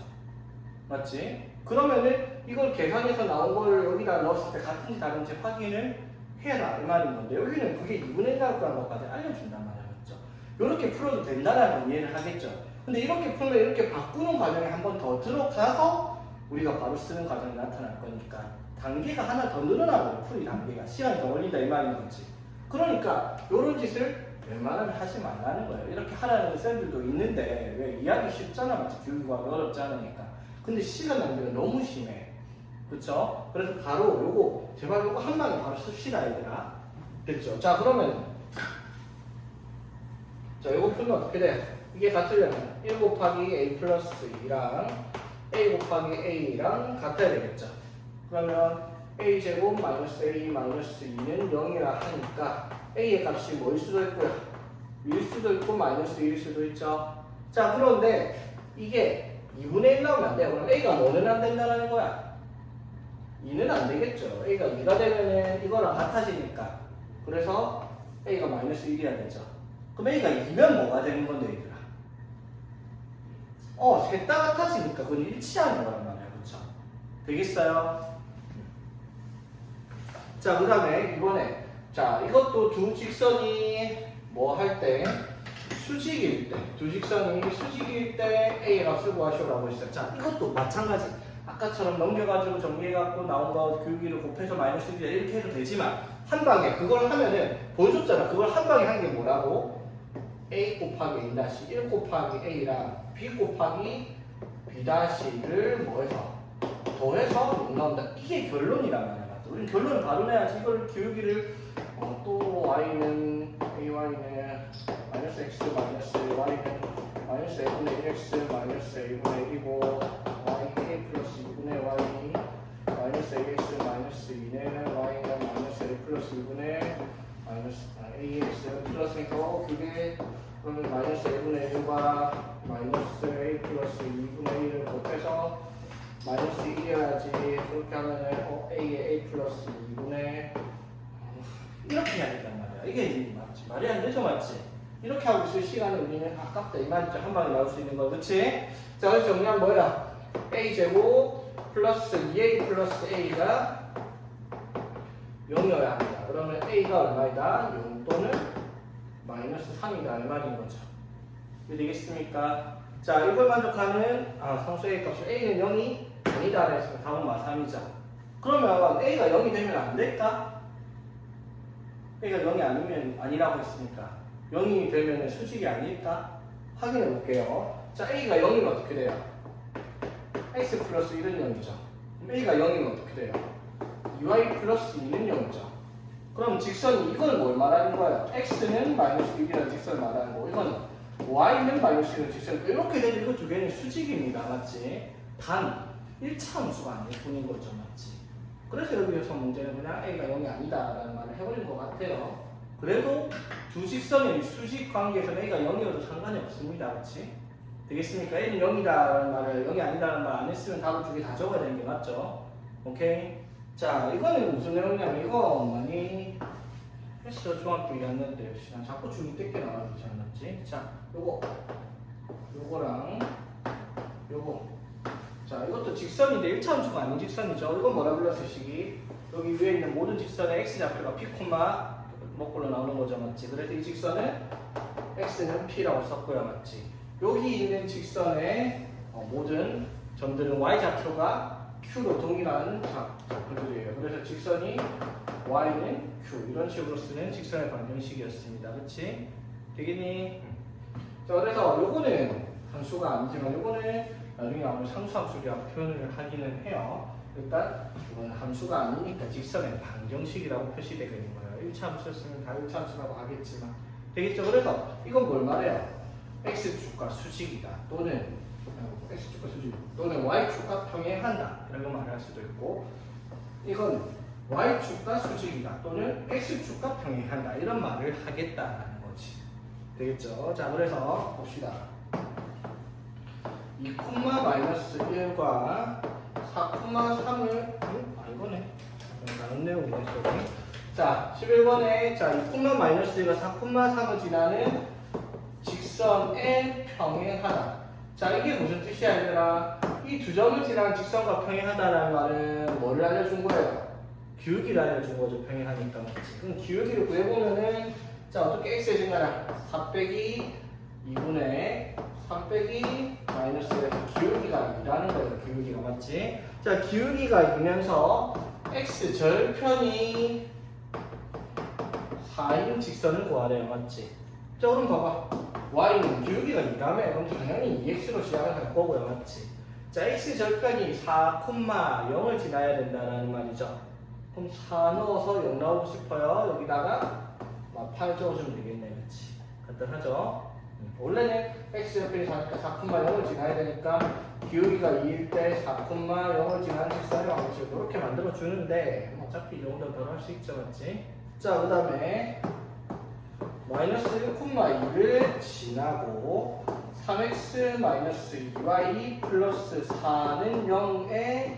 맞지? 그러면은 이걸 계산해서 나온 걸 여기다 넣었을 때 같은지 다른지 확인을 해라 이 말인 건데 여기는 그게 2분의 1 나올 거라는 것까지 알려준단 말이야. 맞죠? 이렇게 풀어도 된다는 건 이해를 하겠죠? 근데 이렇게 풀면 이렇게 바꾸는 과정에 한 번 더 들어가서 우리가 바로 쓰는 과정이 나타날 거니까 단계가 하나 더 늘어나거든. 풀이 단계가 시간이 더 걸린다 이 말인 거지. 그러니까 이런 짓을 웬만하면 하지 말라는 거예요. 이렇게 하라는 쌤들도 있는데 왜 이해하기 쉽잖아. 맞지? 교육과학이 어렵지 않으니까. 근데 시간 낭비가 너무 심해. 그쵸? 그래서 바로 요거 제발 요거 한 방에 바로 씁시다 얘들아. 됐죠? 자, 그러면 자, 요거 풀면 어떻게 돼? 이게 같으려면 1 곱하기 a 플러스 2랑 a 곱하기 a랑 같아야 되겠죠? 그러면 a 제곱 마이너스 a 마이너스 2는 0이라 하니까 a의 값이 뭐일 수도 있고요. 1일 수도 있고 마이너스 1일 수도 있죠. 자, 그런데 이게 2분의 1 나오면 안 돼요. 그럼 a가 뭐는 안 된다는 거야? 2는 안 되겠죠. a가 2가 되면은 이거랑 같아지니까. 그래서 a가 마이너스 1이어야 되죠. 그럼 a가 2면 뭐가 되는 건데 얘들아? 셋 다 같아지니까 그건 일치하는 거란 말이야. 그쵸? 되겠어요? 자, 그 다음에 이번에 자, 이것도 두 직선이 뭐 할 때 수직일 때, 두 직선이 수직일 때 a 값을 구하시오라고 했어요. 자, 이것도 마찬가지. 아까처럼 넘겨가지고 정리해갖고 나온 거 교육위로 곱해서 마이너스 1이다 이렇게 해도 되지만 한 방에 그걸 하면은 보여줬잖아. 그걸 한 방에 한 게 뭐라고? a 곱하기 a 다시 1 곱하기 a랑 b 곱하기 b 다시를 뭐해서 더해서 6 나온다. 이게 결론이란 말이야. 우리 결론을 바로 내야지. 이걸 교육위를 또 y는 ay는 마이너스 x 마이너스 y는 마이너스 a분의 1x 마이너스 a분의 1이고 y 플러스 2분의 y 마이너스 ax 마이너스 2는 y는 마이너스 a 플러스 2분의 마이너스 ax 플러스니까 그게 그러면 마이너스 a분의 1과 마이너스 a 플러스 2분의 1을 곱해서 마이너스 1이어야지. 그렇게 하면은 a의 a 플러스 2분의 이렇게 해야 된단 말이야. 이게 맞지? 말이 안 되죠, 맞지? 이렇게 하고 있을 시간에 우리는 아깝다 이 말이죠. 한 방에 나올 수 있는 거, 그렇지? 자, 그래서 정리하면 뭐야? a 제곱 플러스 2a 플러스 a가 0이어야 합니다. 그러면 a가 얼마이다? 0 또는 마이너스 3이다 이 말인 거죠. 이해 되겠습니까? 자, 이걸 만족하는 상수의 값이 a는 0이 아니다 그랬으면 답은 마3이죠. 그러면 a가 0이 되면 안 될까? a가 0이 아니면 아니라고 했으니까 0이 되면 수직이 아닐까? 확인해 볼게요. 자, a가 0이면 어떻게 돼요? x 플러스 1은 0이죠. a가 0이면 어떻게 돼요? 2y 플러스 2는 0이죠. 그럼 직선이 이걸 뭘 말하는 거예요? x는 마이너스 1이라는 직선을 말하는 거고 이거는 y는 마이너스 1이라는 직선. 이렇게 되면 이거 두 개는 수직입니다. 맞지? 단 1차 함수가 아닐 뿐인 거죠. 맞지? 그래서 여기서 문제는 그냥 a가 0이 아니다라는 말을 해버린 것 같아요. 그래도 두 직선의 수직 관계에서는 a가 0이어도 상관이 없습니다. 그렇지? 되겠습니까? a는 0이다라는 말을 0이 아니다라는 말 안 했으면 답을 두 개 다 적어야 되는 게 맞죠? 오케이? 자, 이거는 무슨 내용이냐면 이거 많이 했어. 중학교 1학년 때 시간 자꾸 중이 뜯게 나와주지 않았지? 자, 요거랑 요거. 자, 이것도 직선인데 1차 함수가 아닌 직선이죠. 이건 뭐라 불렀어, 식이? 여기 위에 있는 모든 직선의 x좌표가 p, 먹고로 나오는 거죠, 맞지? 그래서 이 직선은 x는 p라고 썼고요, 맞지? 여기 있는 직선의 모든 점들은 y좌표가 q로 동일한 좌표들이에요. 그래서 직선이 y는 q 이런 식으로 쓰는 직선의 방정식이었습니다. 그렇지? 되겠니? 자, 그래서 요거는 함수가 아니지만 요거는 나중에 아무 상수함수라고 표현을 하기는 해요. 일단 이건 함수가 아니니까 직선의 방정식이라고 표시되어 있는 거예요. 1차 함수였으면 다 1차 함수라고 하겠지만 되겠죠? 그래서 이건 뭘 말해요? x축과 수직이다 또는 x축과 수직 또는 y축과 평행한다 이렇게 말할 수도 있고 이건 y축과 수직이다 또는 x축과 평행한다 이런 말을 하겠다라는 거지. 되겠죠? 자, 그래서 봅시다. 2,-1과 4,3을 이거네. 다른 내용이네. 자, 11번에 자, 2,-1과 4,3을 지나는 직선에 평행하다. 자, 이게 무슨 뜻이야, 얘들아? 이 두 점을 지나는 직선과 평행하다라는 말은 뭐를 알려준 거예요? 기울기를 알려준 거죠, 평행하니까. 그럼 기울기를 구해보면은 자, 어떻게 x의 증가량 4 빼기 2분의 3 빼기 마이너스 기울기가 2라는 거예요. 기울기가 맞지? 자, 기울기가 2면서 x절편이 4인 직선을 구하래요. 맞지? 자, 그럼 봐봐. y는 기울기가 2라며 그럼 당연히 2x로 시작을 할 거고요. 맞지? 자, x절편이 4,0을 지나야 된다는 말이죠. 그럼 4 넣어서 0 나오고 싶어요. 여기다가 8 적어주면 되겠네. 그렇지? 간단하죠? 원래는 x절편이 4,0을 지나야 되니까 기울기가 2일 때 4,0을 지나는 직선의 방식을 이렇게 만들어 주는데 어차피 이 정도 바로 할 수 있죠. 맞지? 자, 그 다음에 마이너스 1,2를 지나고 3x 마이너스 2y 플러스 4는 0의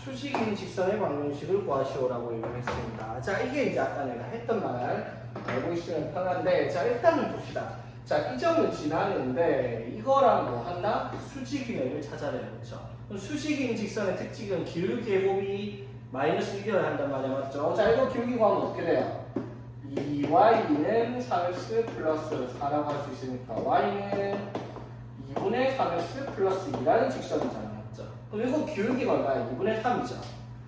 수직인 직선의 방정식을 구하시오라고 얘기했습니다. 자, 이게 이제 아까 내가 했던 말 알고 있으면 편한데, 자, 일단은 봅시다. 자, 이 점을 지나는데 이거랑 뭐 한다? 수직인 애를 찾아내요. 그렇죠? 그럼 수직인 직선의 특징은 기울기의 곱이 마이너스 1이어야 한단 말이야. 맞죠? 자, 이거 기울기 구하면 어떻게 돼요? 2y는 3x 플러스 4라고 할 수 있으니까 y는 2분의 3x 플러스 2라는 직선이잖아. 맞죠? 그럼 이거 기울기가 얼마야? 2분의 3이죠.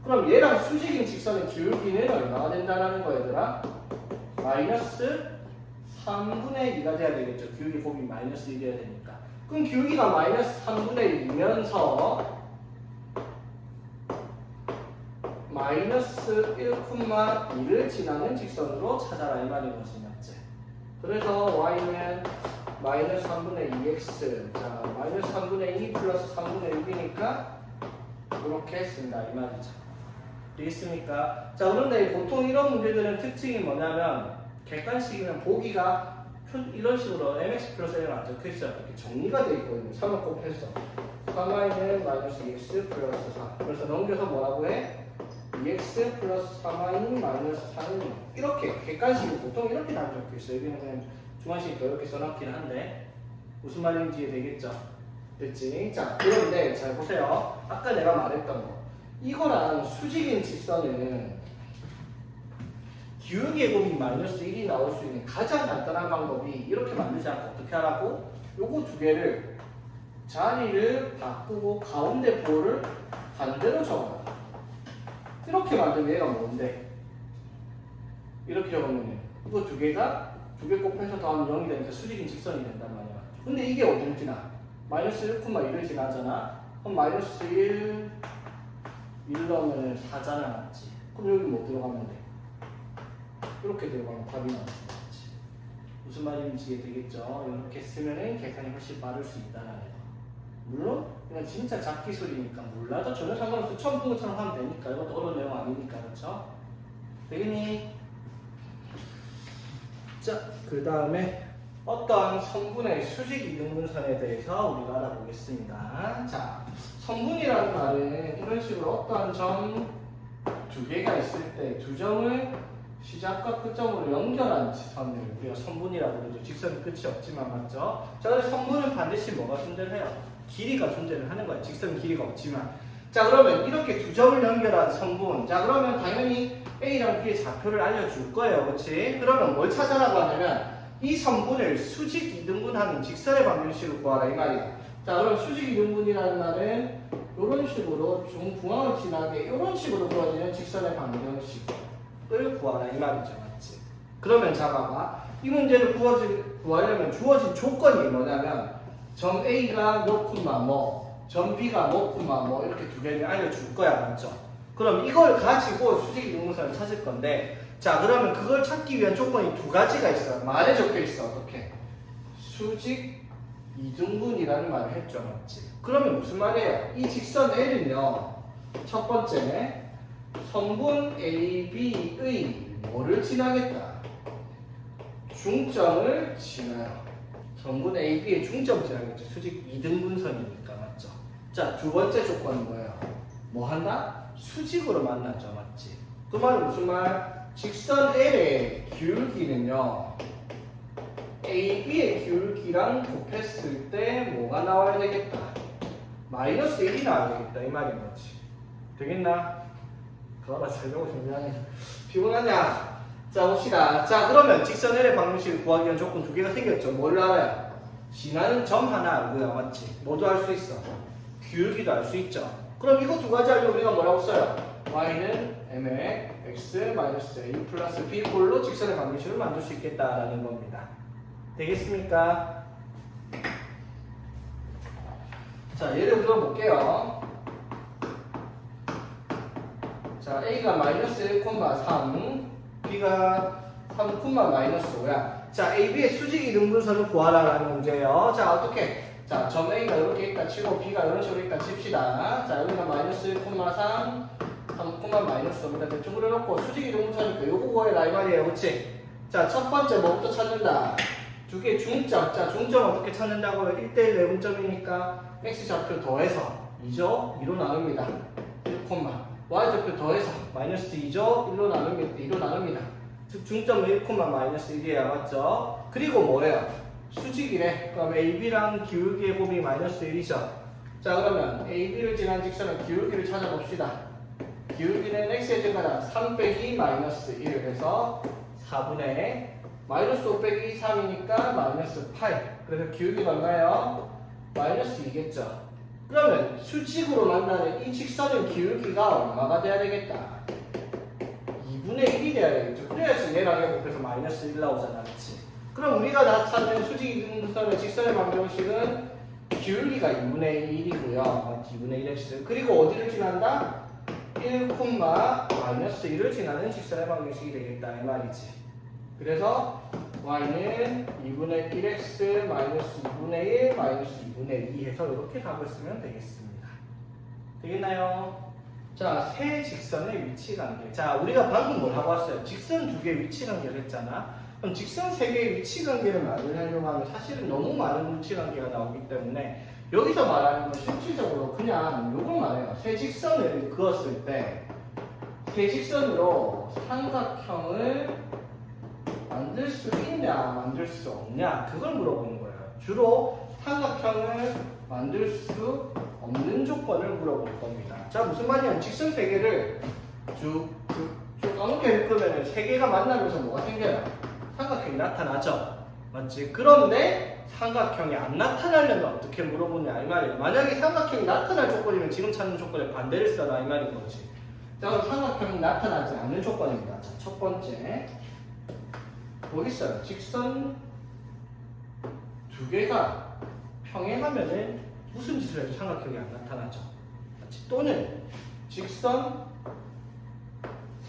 그럼 얘랑 수직인 직선의 기울기는 얼마가 된다는 거야, 얘들아? 마이너스 3분의 2가 돼야 되겠죠. 기울기 곱이 마이너스 1이어야 되니까. 그럼 기울기가 마이너스 3분의 1이면서 마이너스 1,2를 지나는 직선으로 찾아라 이 말인 것이 맞지. 그래서 y는 마이너스 3분의 2x 자 마이너스 3분의 2 플러스 3분의 6이니까 이렇게 쓴다 이 말이죠. 되겠습니까? 자, 그런데 보통 이런 문제들은 특징이 뭐냐면 객관식이면 보기가 이런 식으로 mx 플러스 n을 안 적혀있어 이렇게 정리가 되어 있거든요. 3을 곱해서 3y는 마이너스 2x 플러스 4 그래서 넘겨서 뭐라고 해? 2x 플러스 3y 마이너스 4는 이렇게 객관식이 보통 이렇게 다 적혀있어요. 여기는 그냥 중간식이니까 이렇게 써놨긴 한데 무슨 말인지 되겠죠? 됐지? 자, 그런데 잘 보세요. 아까 내가 말했던 거 이거랑 수직인 직선은 기울기의 곱이 마이너스 1이 나올 수 있는 가장 간단한 방법이 이렇게 만들지 않고 어떻게 하라고? 요거 두 개를 자리를 바꾸고 가운데 부호를 반대로 적어요. 이렇게 만들면 얘가 뭔데? 이렇게 적으면 이거 두 개가 두 개 곱해서 더하면 0이 되니까 수직인 직선이 된단 말이야. 근데 이게 어디를 지나? 마이너스 1,1을 지나잖아. 그럼 마이너스 1 넣으면 4잖아. 맞지? 그럼 여기 뭐 들어가면 돼? 이렇게 들어가면 답이 나오지. 무슨 말인지 되겠죠? 이렇게 쓰면은 계산이 훨씬 빠를 수 있다는 거. 물론 그냥 진짜 잡기술이니까 몰라도 전혀 상관없어. 처음 본 것처럼 하면 되니까. 이것도 어려운 내용 아니니까. 그렇죠? 되겠니? 자, 그 다음에 어떠한 성분의 수직 이등분선에 대해서 우리가 알아보겠습니다. 자, 성분이라는 말은 이런 식으로 어떠한 점 두 개가 있을 때 두 점을 시작과 끝점으로 연결한 선을 우리가 성분이라고 그러죠. 직선은 끝이 없지만 맞죠? 자, 그래서 성분은 반드시 뭐가 존재해요? 길이가 존재를 하는 거예요. 직선은 길이가 없지만. 자, 그러면 이렇게 두 점을 연결한 성분. 자, 그러면 당연히 A랑 B의 좌표를 알려줄 거예요. 그렇지? 그러면 뭘 찾아라고 하냐면 이 성분을 수직 2등분하는 직선의 방정식을 구하라 이 말이야. 자, 그럼 수직 2등분이라는 말은 이런 식으로 중궁합을 지나게 이런 식으로 구워지는 직선의 방정식을 구하라 이 말이죠. 맞지? 그러면 자 봐봐. 이 문제를 구하려면 주어진 조건이 뭐냐면 점 A가 몇 콤마 뭐, 점 B가 뭐 콤마 뭐 이렇게 두 개를 알려줄 거야. 맞죠? 그럼 이걸 가지고 수직 2등분선을 찾을 건데 자, 그러면 그걸 찾기 위한 조건이 두 가지가 있어요. 말에 적혀 있어. 어떻게? 수직 2등분이라는 말을 했죠. 맞지? 그러면 무슨 말이에요? 이 직선 L은요. 첫 번째, 성분 AB의 뭐를 지나겠다? 중점을 지나요. 성분 AB의 중점을 지나겠죠. 수직 2등분선이니까. 맞죠? 자, 두 번째 조건은 뭐예요? 뭐 한다? 수직으로 만나죠. 맞지? 그 말은 무슨 말? 직선 L의 기울기는요 AB의 기울기랑 곱했을 때 뭐가 나와야 되겠다? 마이너스 1이 나와야 되겠다 이 말인 거지. 되겠나? 그거라 설명을 좀 미안해. 피곤하냐? 자 봅시다. 자 그러면 직선 L의 방정식을 구하기 위한 조건 두 개가 생겼죠. 뭘 알아요? 지나는 점 하나 알고요. 맞지? 뭐도 알 수 있어? 기울기도 알 수 있죠. 그럼 이거 두 가지 알고 우리가 뭐라고 써요? y는 m의 x 마이너스 a 플러스 b 꼴로 직선의 방정식을 만들 수 있겠다라는 겁니다. 되겠습니까? 자 예를 들어 볼게요. 자 a가 마이너스 1,3 b가 3, 마이너스 5야. 자 AB의 수직 이등분선을 구하라라는 문제예요. 자 어떻게? 자, 점 A가 이렇게 있다 치고 B가 이런 식으로 있다 칩시다. 자, 여기가 마이너스 1,3, 3, 마이너스 5입니다. 대충 그려놓고 수직 이등분선이니까 요거 구해라 이 말이에요. 그치? 자, 첫 번째 뭐부터 찾는다? 두 개 중점. 자, 중점 어떻게 찾는다고요? 1대1 내분점이니까 X좌표 더해서 2죠? 2로 나눕니다. 1, Y좌표 더해서 마이너스 2죠? 1로 나눕니다. 즉, 중점은 1, 마이너스 1이에요. 맞죠? 그리고 뭐예요? 수직이래. 그럼 AB랑 기울기의 곱이 마이너스 1이죠. 자 그러면 AB를 지난 직선의 기울기를 찾아봅시다. 기울기는 x의 증가다 3 빼기 마이너스 1을 해서 4분의 마이너스 5 빼기 3이니까 마이너스 8. 그래서 기울기가 얼마예요? 마이너스 2겠죠. 그러면 수직으로 만나는 이 직선의 기울기가 얼마가 돼야 되겠다? 2분의 1이 돼야 되겠죠. 그래야지 얘랑 얘 곱해서 마이너스 1 나오잖아. 그치? 그럼 우리가 다 찾는 수직 이등분선의 직선의 방정식은 기울기가 2분의 1이고요. 2분의 1x. 그리고 어디를 지난다? 1, 마이너스 1을 지나는 직선의 방정식이 되겠다 이 말이지. 그래서 y는 2분의 1x 마이너스 2분의 1 마이너스 2분의 2 해서 이렇게 답을 쓰면 되겠습니다. 되겠나요? 자, 세 직선의 위치 관계. 자, 우리가 방금 뭘 하고 왔어요? 직선 두 개의 위치 관계를 했잖아. 그럼 직선 세 개의 위치 관계를 말하려고 하면 사실은 너무 많은 위치 관계가 나오기 때문에 여기서 말하는 건 실질적으로 그냥 요것만 해요. 세 직선을 그었을 때 세 직선으로 삼각형을 만들 수 있냐 만들 수 없냐 그걸 물어보는 거예요. 주로 삼각형을 만들 수 없는 조건을 물어볼 겁니다. 자 무슨 말이냐면 직선 세 개를 쭉 까놓게 묶으면 세 개가 만나면서 뭐가 생겨요? 삼각형이 나타나죠. 맞지? 그런데 삼각형이 안 나타나려면 어떻게 물어보냐 이 말이에요. 만약에 삼각형이 나타날 조건이면 지금 찾는 조건의 반대를 써라 이 말인 거지. 자 그럼 삼각형이 나타나지 않는 조건입니다. 자 첫 번째 뭐 있어요? 직선 두 개가 평행하면은 무슨 짓을 해도 삼각형이 안 나타나죠. 맞지? 또는 직선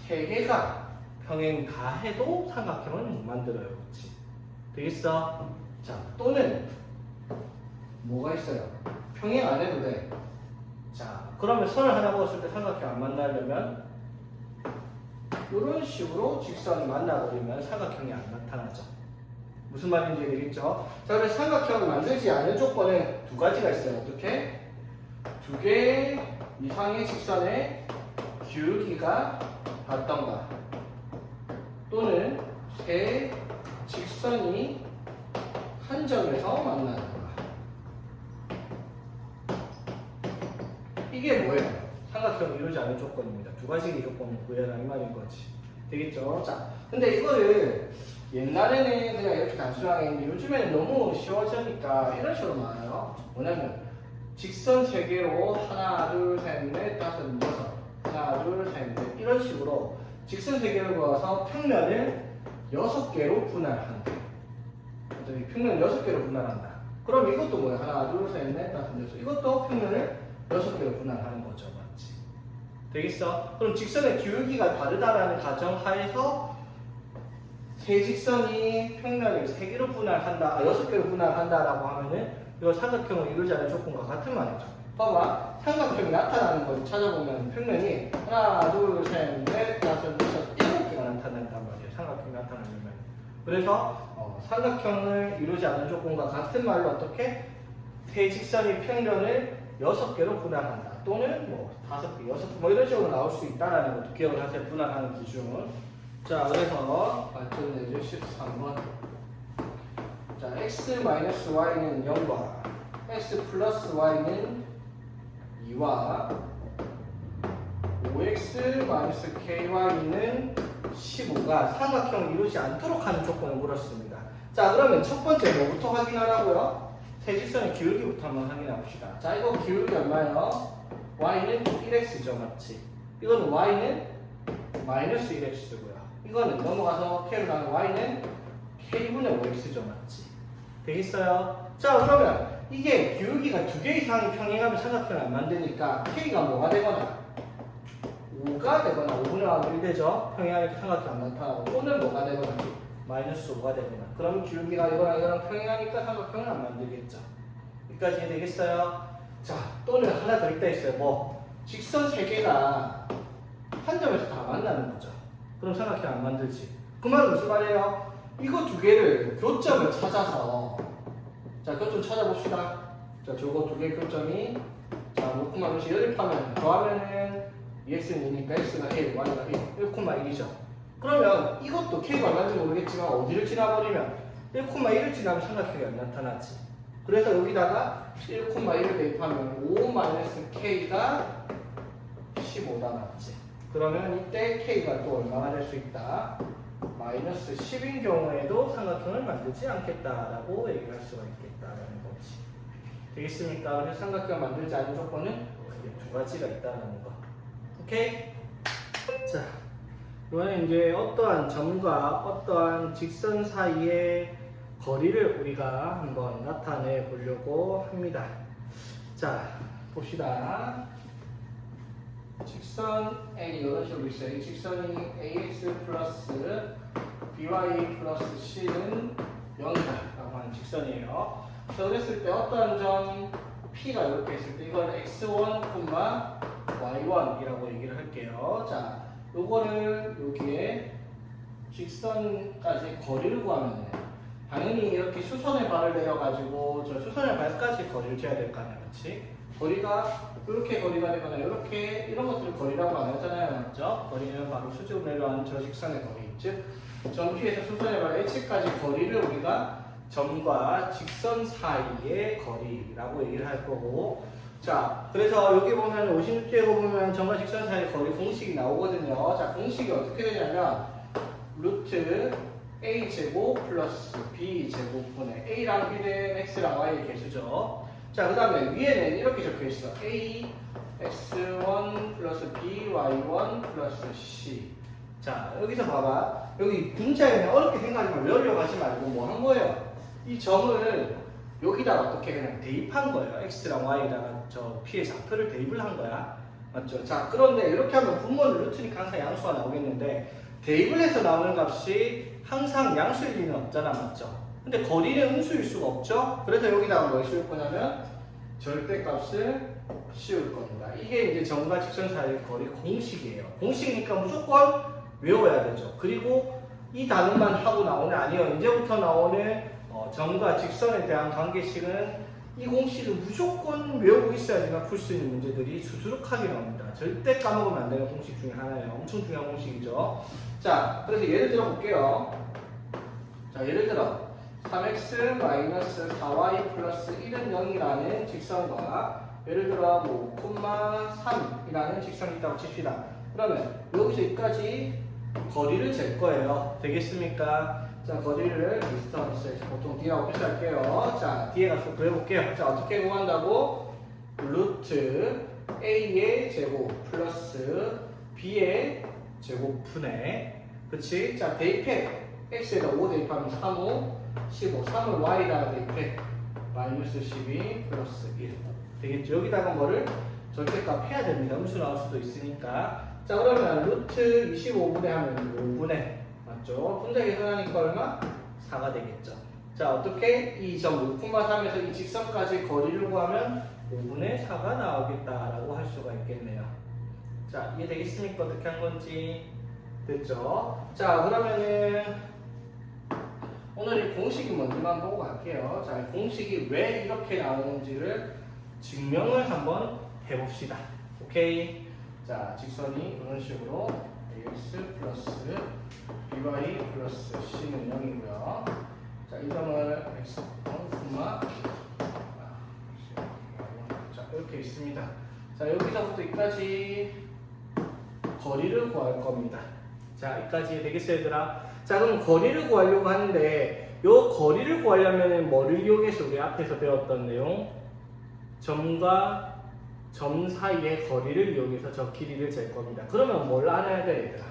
세 개가 평행 다 해도 삼각형은 못 만들어요. 그렇지? 되겠어? 자, 또는 뭐가 있어요? 평행 안 해도 돼. 자, 그러면 선을 하나 그었을 때 삼각형 안 만나려면 이런 식으로 직선이 만나버리면 삼각형이 안 나타나죠. 무슨 말인지 되겠죠? 자, 그래서 삼각형을 만들지 않은 조건은 두 가지가 있어요. 어떻게? 두 개 이상의 직선의 기울기가 같던가 또는 세 직선이 한 점에서 만나는가. 이게 뭐예요? 삼각형을 이루지 않은 조건입니다. 두 가지의 조건을 구해라 이 말인 거지. 되겠죠? 자, 근데 이거를 옛날에는 그냥 이렇게 단순하게 했는데 요즘에는 너무 쉬워지니까 이런 식으로 나와요. 뭐냐면 직선 3개로 하나, 둘, 셋, 넷, 다섯, 여섯, 하나, 둘, 셋, 넷 이런 식으로 직선 3개를 그어서 평면을 6개로 분할한다. 평면 6개로 분할한다. 그럼 이것도 뭐야? 하나, 둘, 셋, 넷, 다섯, 여섯. 이것도 평면을 6개로 분할하는 거죠. 맞지? 되겠어? 그럼 직선의 기울기가 다르다라는 가정하에서 세 직선이 평면을 3개로 분할한다, 6개로 분할한다라고 하면은 이거 삼각형을 이루지 않는 조건과 같은 말이죠. 봐봐. 삼각형이 나타나는 걸 찾아보면 평면이 하나, 둘, 셋, 넷, 다섯, 여섯, 7개가 나타난단 말이에요. 삼각형이 나타나려면. 그래서 삼각형을 이루지 않는 조건과 같은 말로 어떻게? 세 직선이 평면을 6개로 분할한다. 또는 뭐 5개, 6개 뭐 이런 식으로 나올 수 있다라는 것도 기억을 하세요. 분할하는 기준. 자, 그래서 발전되죠. 13번. 자, x-y는 0과 x 플러스 y는 2와 5x-ky는 15가 삼각형을 이루지 않도록 하는 조건을 물었습니다. 자, 그러면 첫 번째 뭐부터 확인하라고요? 세 직선의 기울기부터 한번 확인해 봅시다. 자, 이거 기울기 얼마예요? y는 1x죠, 맞지? 이거는 y는 마이너스 1x고요. 이거는 넘어가서 k로 가는 y는 k분의 5x죠, 맞지? 되겠어요? 자, 그러면 이게 기울기가 2개 이상이 평행하면 삼각형을 안 만드니까 k가 뭐가 되거나 5가 되거나 5분의 1 되죠? 평행하니까 삼각형 안 나타나고 또는 뭐가 되거나 마이너스 5가 되거나 그러면 기울기가 이거랑 이거랑 평행하니까 삼각형을 안 만들겠죠. 여기까지 되겠어요? 자, 또는 하나 더 있다 있어요. 뭐 직선 3개가 한 점에서 다 만나는 거죠. 그럼 삼각형 안 만들지. 그 말은 무슨 말이에요? 이거 2개를 교점을 찾아서 자, 교점 찾아봅시다. 자, 저거 2개 교점이 자, 5,1씩 연립하면 더하면은 2x는 2니까 x가 1, y가 1, 1,1이죠. 그러면 이것도 k가 얼마인지 모르겠지만 어디를 지나버리면 1,1을 지나면 삼각형이 안 나타나지. 그래서 여기다가 1,1을 대입하면 5-k가 15다 맞지. 그러면 이때 k가 또 얼마가 될 수 있다? 마이너스 10인 경우에도 삼각형을 만들지 않겠다라고 얘기를 할 수가 있겠다라는 거지. 되겠습니까? 그래서 삼각형을 만들지 않는 조건은 크게 2가지가 있다는 거. 오케이? 자, 이번에 이제 어떠한 점과 어떠한 직선 사이의 거리를 우리가 한번 나타내 보려고 합니다. 자, 봅시다. 직선 A 이런 식으로 있어요. 이 직선이 ax 플러스 by 플러스 c는 0이다라고 하는 직선이에요. 그래서 그랬을 때 어떤 점 P가 이렇게 있을 때 이걸 x1, y1이라고 얘기를 할게요. 자, 요거를 여기에 직선까지 거리를 구하면 당연히 이렇게 수선의 발을 내려가지고 저 수선의 발까지 거리를 재야 될 거 아니야, 그렇지? 거리가 이렇게 거리가 되거나 이렇게 이런 것들을 거리라고 안 하잖아요, 맞죠? 거리는 바로 수직으로 내려가는 저 직선의 거리, 즉 점 P에서 수선의 발 H까지 거리를 우리가 점과 직선 사이의 거리라고 얘기를 할 거고, 자, 그래서 여기 보면 56쪽에 보면 점과 직선 사이의 거리 공식이 나오거든요. 자, 공식이 어떻게 되냐면 루트 a 제곱 플러스 b 제곱분의 a랑 b는 x랑 y의 개수죠. 자, 그 다음에 위에는 이렇게 적혀 있어. a x1 플러스 b y1 플러스 c. 자, 여기서 봐봐. 여기 분자에 어렵게 생각하지 말고 외우려고 하지 말고 뭐 한 거예요? 이 점을 여기다가 어떻게 그냥 대입한 거예요. x랑 y에다가 저 p의 좌표를 대입을 한 거야. 맞죠? 자, 그런데 이렇게 하면 분모는 루트니까 항상 양수가 나오겠는데 대입을 해서 나오는 값이 항상 양수일 리는 없잖아, 맞죠? 근데 거리는 음수일 수가 없죠? 그래서 여기다가 뭘 씌울 거냐면 절대값을 씌울 겁니다. 이게 이제 점과 직선 사이의 거리 공식이에요. 공식이니까 무조건 외워야 되죠. 그리고 이 단어만 하고 나오는 아니요. 이제부터 나오는 점과 직선에 대한 관계식은 이 공식을 무조건 외우고 있어야지만 풀 수 있는 문제들이 수두룩하게 나옵니다. 절대 까먹으면 안 되는 공식 중에 하나예요. 엄청 중요한 공식이죠. 자, 그래서 예를 들어 볼게요. 자, 예를 들어 3x-4y 플러스 1은 0이라는 직선과 예를 들어 뭐 5,3이라는 직선이 있다고 칩시다. 그러면 여기서 여기까지 거리를 잴 거예요. 되겠습니까? 자, 거리를 디스턴스 보통 D라고 표시할게요. 자, 뒤에 가서 구해볼게요. 자, 어떻게 구한다고? 루트 A의 제곱 플러스 B의 제곱분의 그치? 자, 대입해. X에다 5 대입하면 3, 5, 15. 3을 Y에다가 대입해. 마이너스 12 플러스 1. 되겠죠? 여기다가 뭐를 절대값 해야 됩니다. 음수 나올 수도 있으니까. 자, 그러면 루트 25분의 하면 5분의. 맞죠? 분자 계산하니까 얼마? 4가 되겠죠. 자, 어떻게? 이 점 6,3에서 이 직선까지 거리를 구하면 5분의 4가 나오겠다라고 할 수가 있겠네요. 자, 이해되겠습니까? 어떻게 한 건지. 됐죠? 자, 그러면은 오늘 이 공식이 뭔지만 보고 갈게요. 자, 이 공식이 왜 이렇게 나오는지를 증명을 한번 해봅시다. 오케이? 자, 직선이 이런 식으로 ax 플러스 by 플러스 c는 0이고요. 자, 이 점을 x, 자, 이렇게 있습니다. 자, 여기서부터 여기까지 거리를 구할 겁니다. 자, 여기까지 되겠어요, 얘들아? 자, 그럼 거리를 구하려고 하는데 요 거리를 구하려면 뭐를 이용해서 우리 앞에서 배웠던 내용? 점과 점 사이의 거리를 이용해서 저 길이를 잴 겁니다. 그러면 뭘 알아야 돼, 얘들아?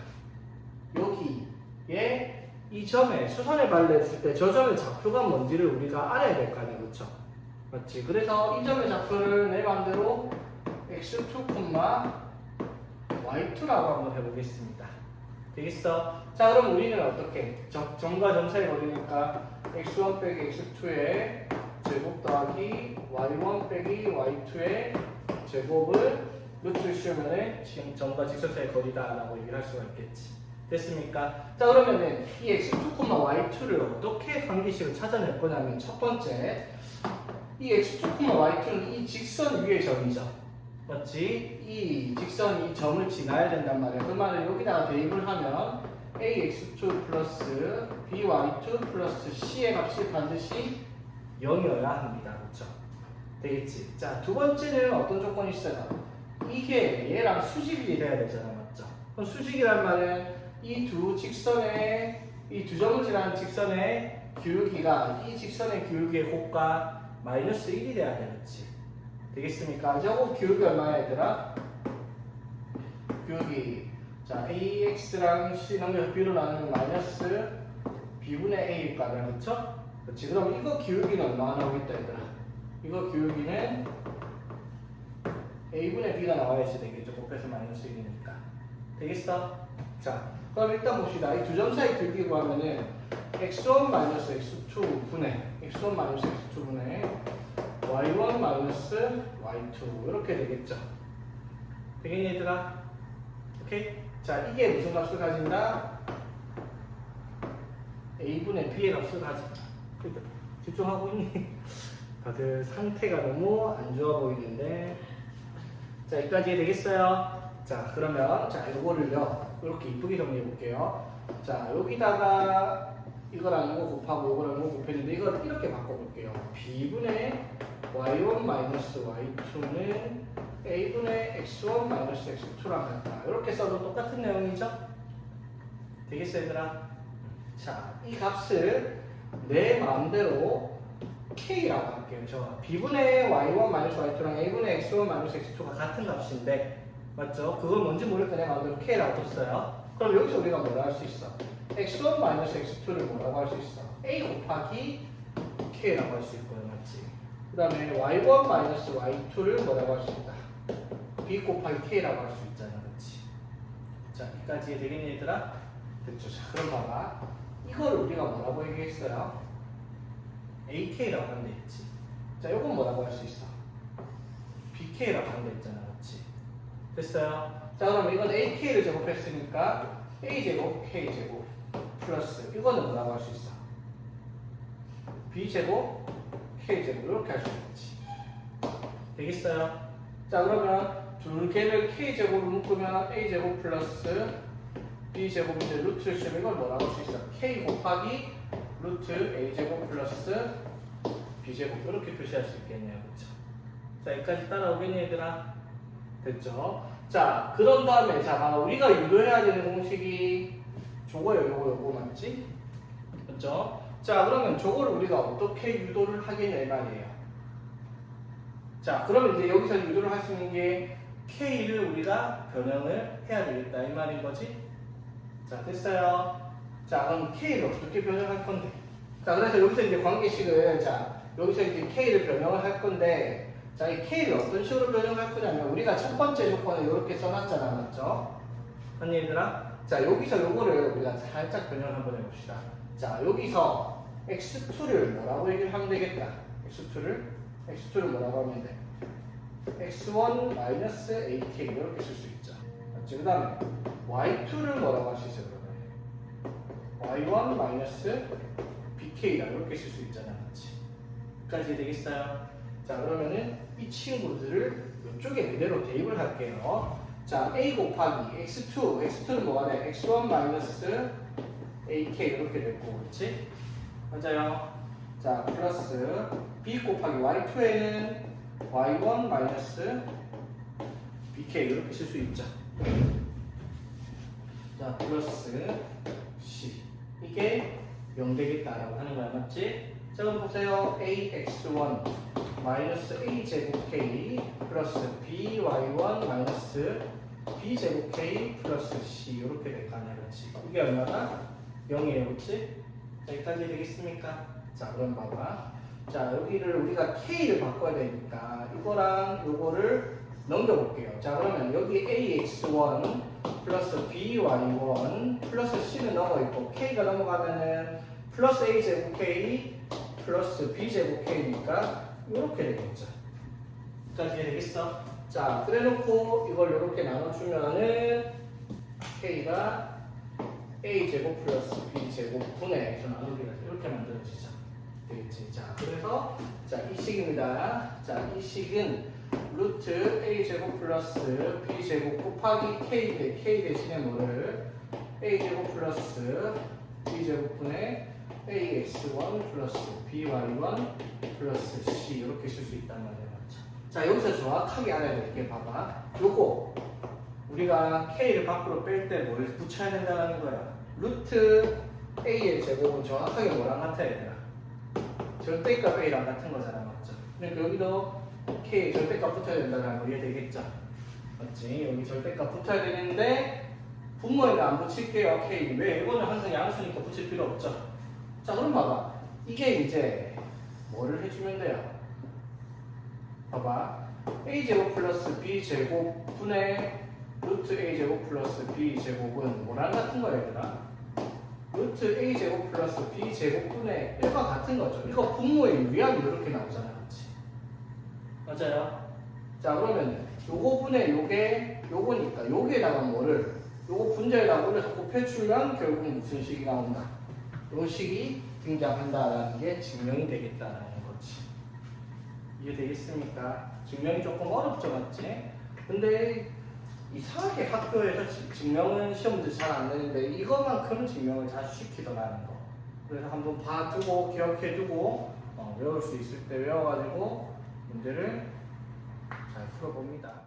여기에 이 점에 수선의 발을 했을 때 저 점의 좌표가 뭔지를 우리가 알아야 될 거 아니야, 그쵸? 맞지? 그래서 이 점의 좌표를 내 맘대로 x2, y2라고 한번 해보겠습니다. 되겠어? 자, 그럼 우리는 어떻게? 점과 점 사이 거리니까 x1 빼기 x2의 제곱 더하기 y1 빼기 y2의 제곱을 루트를 씌우면 점과 직선 사이 거리다라고 얘기를 할 수가 있겠지. 됐습니까? 자, 그러면은 이 x2, y2를 어떻게 관계식을 찾아낼 거냐면 첫 번째, 이 x2, y2는 이 직선 위의 점이죠. 맞지? 이 직선이 이 점을 지나야 된단 말이야. 그 말은 여기다가 대입을 하면 ax2 플러스 by2 플러스 c의 값이 반드시 0이어야 합니다. 그렇죠? 되겠지? 자, 두 번째는 어떤 조건이 있어요? 이게 얘랑 수직이 돼야 되잖아. 맞죠? 그럼 수직이란 말은 이 두 직선의 이 두 점을 지나는 직선의 기울기가 이 직선의 기울기의 곱과 마이너스 1이 돼야 되겠지. 되겠습니까? 저거 기울기 얼마야, 얘들아? 기울기. 자, ax랑 c 넘겨서 b로 나누면 마이너스 b분의 a일 거 아니야, 그쵸? 그렇지. 그럼 이거 기울기는 얼마나 나오겠다, 얘들아? 이거 기울기는 a분의 b가 나와야지 되겠죠. 곱해서 마이너스 1이니까. 되겠어? 자, 그럼 일단 봅시다. 이 두 점 사이 기울기 구하면은 x1 마이너스 x2 분의 x1 마이너스 x2 분의 y1 마이너스 y2 이렇게 되겠죠. 되겠니, 얘들아? 오케이? 자, 이게 무슨 값을 가진다? a분의 b의 값을 가진다. 집중하고 있니? 다들 상태가 너무 안 좋아 보이는데. 자, 여기까지 되겠어요? 자, 그러면 자, 요거를요 이렇게 이쁘게 정리해 볼게요. 자, 여기다가 이거랑 이거 곱하고 이거랑 이거 곱했는데 이걸 이렇게 바꿔볼게요. b분의 y1 마이너스 y2는 a분의 x1 마이너스 x2랑 같다. 이렇게 써도 똑같은 내용이죠? 되겠어요, 얘들아? 자, 이 값을 내 마음대로 k라고 할게요. 저 b분의 y1 마이너스 y2랑 a분의 x1 마이너스 x2가 같은 값인데 맞죠? 그건 뭔지 모르니까 내 마음대로 k라고 줬어요. 그럼 여기서 우리가 뭐라 할 수 있어? x1 마이너스 x2를 뭐라고 할 수 있어? a 곱하기 k라고 할 수 있고요. 맞지? 그 다음에 y1 마이너스 y2를 뭐라고 할 수 있다? b 곱하기 k라고 할 수 있잖아. 그렇지? 자, 여기까지 되겠니, 얘들아? 됐죠? 자, 그럼 봐봐. 이걸 우리가 뭐라고 얘기했어요? ak라고 하면 되겠지. 자, 요건 뭐라고 할 수 있어? bk라고 하면 되겠잖아. 그렇지? 됐어요? 자, 그럼 이건 ak를 제곱했으니까 a제곱 k제곱 플러스 이거는 뭐라고 할 수 있어? b제곱 k제곱 이렇게 할 수 있지. 되겠어요? 자, 그러면 두 개를 k제곱으로 묶으면 a제곱 플러스 b제곱인데 루트를 쓰면 이걸 뭐라고 할 수 있어? k 곱하기 루트 a제곱 플러스 b제곱 이렇게 표시할 수 있겠네요. 그쵸? 자, 여기까지 따라오겠니, 얘들아? 됐죠? 자, 그런 다음에 자, 우리가 유도해야 되는 공식이 저거예요. 요거 맞지? 그렇죠? 자, 그러면 저걸 우리가 어떻게 유도를 하겠냐 이 말이에요. 자, 그러면 이제 여기서 유도를 할 수 있는 게 K를 우리가 변형을 해야 되겠다 이 말인 거지. 자, 됐어요. 자, 그럼 K를 어떻게 변형할 건데? 자, 그래서 여기서 이제 관계식을, 자, 여기서 이제 K를 변형을 할 건데, 자, 이 K를 어떤 식으로 변형할 거냐면, 우리가 첫 번째 조건을 이렇게 써놨잖아, 맞죠? 아니, 얘들아? 자, 여기서 요거를 우리가 살짝 변형을 한번 해봅시다. 자, 여기서 X2를 뭐라고 얘기를 하면 되겠다. X2를 뭐라고 하면 돼? X1 마이너스 AK 이렇게 쓸 수 있죠. 맞죠? 그 다음에 Y2를 뭐라고 할 수 있어요, 그러면? Y1 마이너스 BK라 이렇게 쓸 수 있잖아, 맞지? 여기까지 되겠어요? 자, 그러면은 이 친구들을 이쪽에 그대로 대입을 할게요. 자, A 곱하기 X2는 뭐가 돼? X1 마이너스 AK 이렇게 됐고, 그렇지? 맞아요. 자, 플러스 B 곱하기 Y2에는 Y1 마이너스 BK 이렇게 쓸 수 있죠. 자, 플러스 C. 이게 0 되겠다라고 하는 거야, 맞지? 자, 그럼 보세요. AX1 마이너스 A제곱 K 플러스 BY1 마이너스 B제곱 K 플러스 C 이렇게 될 거 아니야, 그렇지? 이게 얼마나? 0이에요, 그렇지? 자, 여기까지 되겠습니까? 자, 그럼 봐봐. 자, 여기를 우리가 K를 바꿔야 되니까 이거랑 요거를 넘겨볼게요. 자, 그러면 여기 AX1 플러스 BY1 플러스 C는 넘어있고 K가 넘어가면은 플러스 A제곱 K 플러스 B제곱 K니까 이렇게 되겠죠. 여기까지 되겠어? 자, 그래놓고 이걸 이렇게 나눠주면은 K가 A제곱 플러스 B제곱 분의 나누기가 이렇게 만들어지죠. 되겠지. 자, 그래서 자, 이 식입니다. 자, 이 식은 루트 A제곱 플러스 B제곱 곱하기 K 대신에 뭐를 A제곱 플러스 B제곱분의 AX1 플러스 BY1 플러스 C 이렇게 쓸 수 있단 말이에요. 맞죠? 자, 여기서 정확하게 알아야 될 게 봐봐. 요거 우리가 K를 밖으로 뺄 때 뭘 붙여야 된다는 거야. 루트 A의 제곱은 정확하게 뭐랑 같아야 되나? 절대값 A랑 같은 거잖아, 맞죠? 그러니까 여기도 K 절대값 붙어야 된다는 거 이해되겠죠? 맞지? 여기 절대값 붙어야 되는데 분모에는 안 붙일게요, K. 왜? 이거는 항상 양수니까 붙일 필요 없죠? 자, 그럼 봐봐. 이게 이제 뭐를 해주면 돼요? 봐봐. A제곱 플러스 B제곱 분의 루트 A제곱 플러스 B제곱은 뭐랑 같은 거야, 얘들아? 루트 A제곱 플러스 B제곱분의 1과 같은 거죠. 이거 분모의 유의하면 이렇게 나오잖아, 그렇지? 맞아요? 자, 그러면 요거 분의 요게 요거니까 여기에다가 뭐를 요거 분자에다가 올려서 곱해주면 결국 무슨 식이 나온다? 요 식이 등장한다라는 게 증명이 되겠다라는 거지. 이해되겠습니까? 증명이 조금 어렵죠, 맞지? 근데 이상하게 학교에서 증명은 시험 문제 잘 안 내는데 이것만큼은 증명을 자주 시키더라는 거. 그래서 한번 봐두고 기억해두고 외울 수 있을 때 외워가지고 문제를 잘 풀어봅니다.